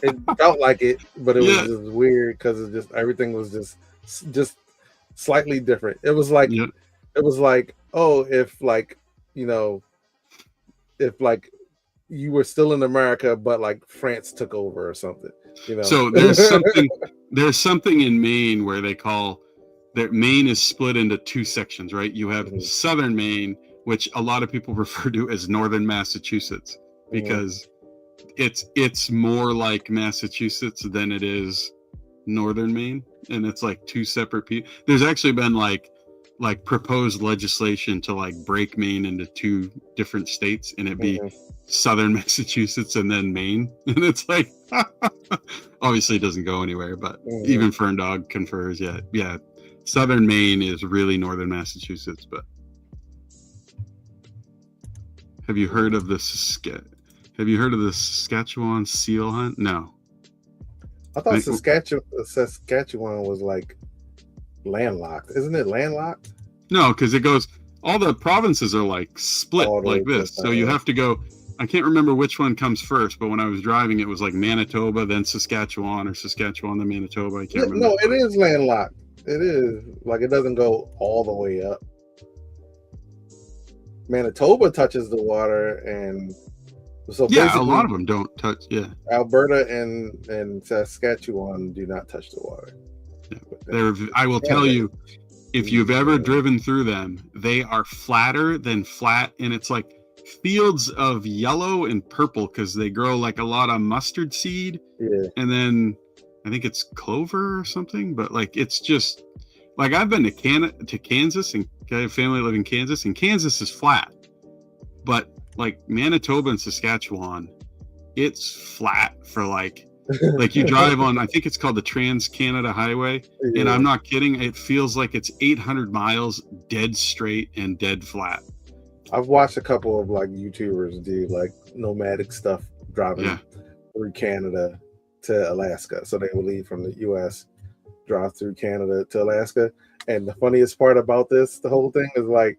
It felt like it, but it was just weird because it just everything was just slightly different. It was like it was like, oh, if like if like you were still in America, but like France took over or something, So there's something in Maine where they call that Maine is split into two sections, right? You have southern Maine, which a lot of people refer to as northern Massachusetts, because it's more like Massachusetts than it is northern Maine, and it's like two separate people. There's actually been like proposed legislation to like break Maine into two different states, and it'd be southern Massachusetts and then Maine. And it's like, obviously it doesn't go anywhere, but even Fern Dog confers. Yeah. Southern Maine is really northern Massachusetts. But have you heard of the Saskatchewan seal hunt? No. I thought Saskatchewan was like landlocked. Isn't it landlocked? No, because it goes, all the provinces are like split like this. So you have to go, I can't remember which one comes first, but when I was driving, it was like Manitoba, then Saskatchewan, or Saskatchewan, then Manitoba. I can't remember. No, it is landlocked. It is. Like, it doesn't go all the way up. Manitoba touches the water, and so a lot of them don't touch. Yeah, Alberta and Saskatchewan do not touch the water. I will tell you, if you've ever driven through them, they are flatter than flat, and it's like fields of yellow and purple because they grow like a lot of mustard seed, and then I think it's clover or something. But like, it's just like, I've been to Kansas, and I have family live in Kansas, and Kansas is flat, but like Manitoba and Saskatchewan, it's flat for like you drive on, I think it's called the Trans-Canada Highway, and I'm not kidding, it feels like it's 800 miles dead straight and dead flat. I've watched a couple of like YouTubers do like nomadic stuff, driving through Canada to Alaska. So they will leave from the US, drive through Canada to Alaska. And the funniest part about the whole thing is like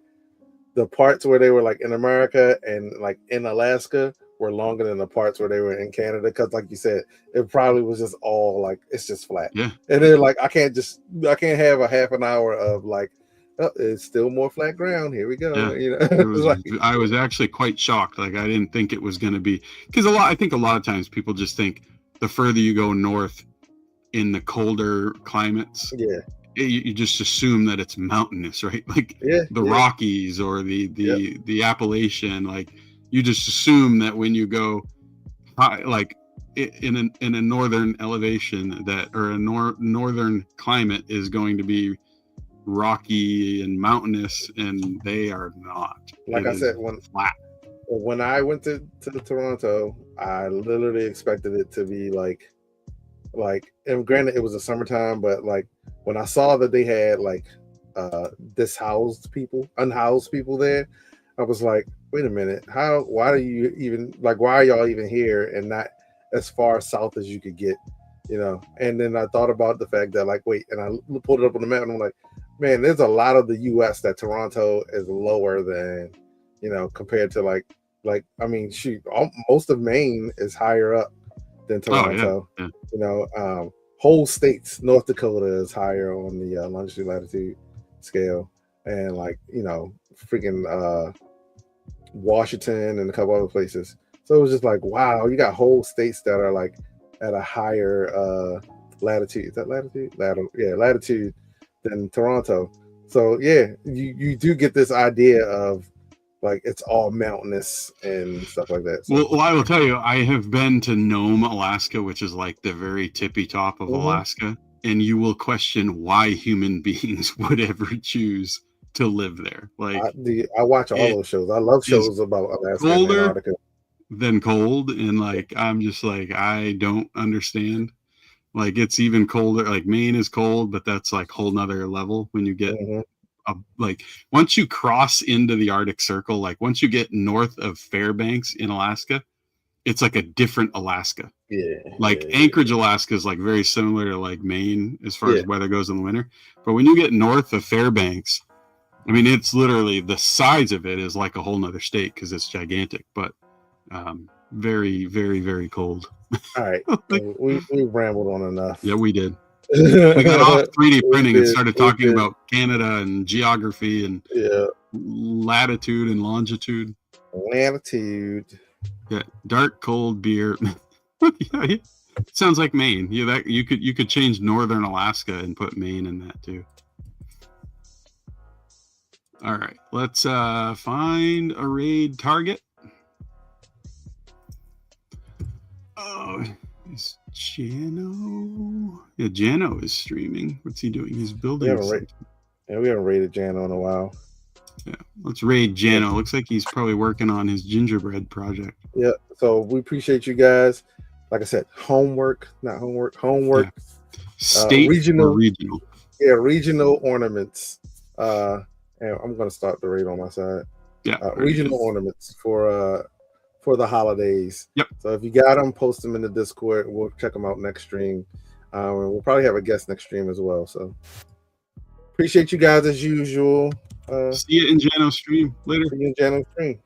the parts where they were like in America and like in Alaska were longer than the parts where they were in Canada, because like you said, it probably was just all like, it's just flat. And they're like, I can't have a half an hour of like, oh, it's still more flat ground, here we go. I was actually quite shocked. Like, I didn't think it was going to be, because I think a lot of times people just think the further you go north in the colder climates, you just assume that it's mountainous, right? Like the Rockies or the Appalachian, like you just assume that when you go high, like in a northern elevation, that or a northern climate is going to be rocky and mountainous, and they are not. Like I said, when I went to Toronto, I literally expected it to be like, and granted it was the summertime, but like when I saw that they had like unhoused people there. I was like, wait a minute, why are y'all even here and not as far south as you could get, And then I thought about the fact that and I pulled it up on the map and I'm like, man, there's a lot of the US that Toronto is lower than, compared to most of Maine is higher up than Toronto. Oh, yeah. Whole states, North Dakota is higher on the longitude latitude scale, and freaking Washington and a couple other places. So it was just like, wow, you got whole states that are like at a higher latitude. Is that latitude? Latitude than Toronto. So yeah, you do get this idea of it's all mountainous and stuff like that. So. Well, I will tell you, I have been to Nome, Alaska, which is like the very tippy top of Alaska, and you will question why human beings would ever choose to live there. I watch all those shows. I love shows about Alaska and Antarctica. Than cold, and I'm just I don't understand. It's even colder. Maine is cold, but that's whole nother level when you get. Once you cross into the Arctic Circle, once you get north of Fairbanks in Alaska, it's a different Alaska. Anchorage, Alaska is very similar to Maine as far as weather goes in the winter. But when you get north of Fairbanks, I mean, it's literally the size of it is a whole nother state because it's gigantic, but very, very, very cold. All right. we rambled on enough. Yeah, we did. We got off 3D printing and started talking about Canada and geography and latitude and longitude. Yeah, dark, cold beer. Yeah. Sounds like Maine. Yeah, that you could change northern Alaska and put Maine in that too. All right, let's find a raid target. Oh, is Jano? Yeah, Jano is streaming. What's he doing? He's building. We haven't raided Jano in a while. Yeah, let's raid Jano. Looks like he's probably working on his gingerbread project. Yeah, so we appreciate you guys. Like I said, homework. Yeah. State regional. Yeah, regional ornaments. And I'm going to start the raid on my side. Yeah, regional ornaments for the holidays. Yep. So if you got them, post them in the Discord. We'll check them out next stream. And we'll probably have a guest next stream as well. So appreciate you guys as usual. See you in Jano's stream later. See you in Jano's stream.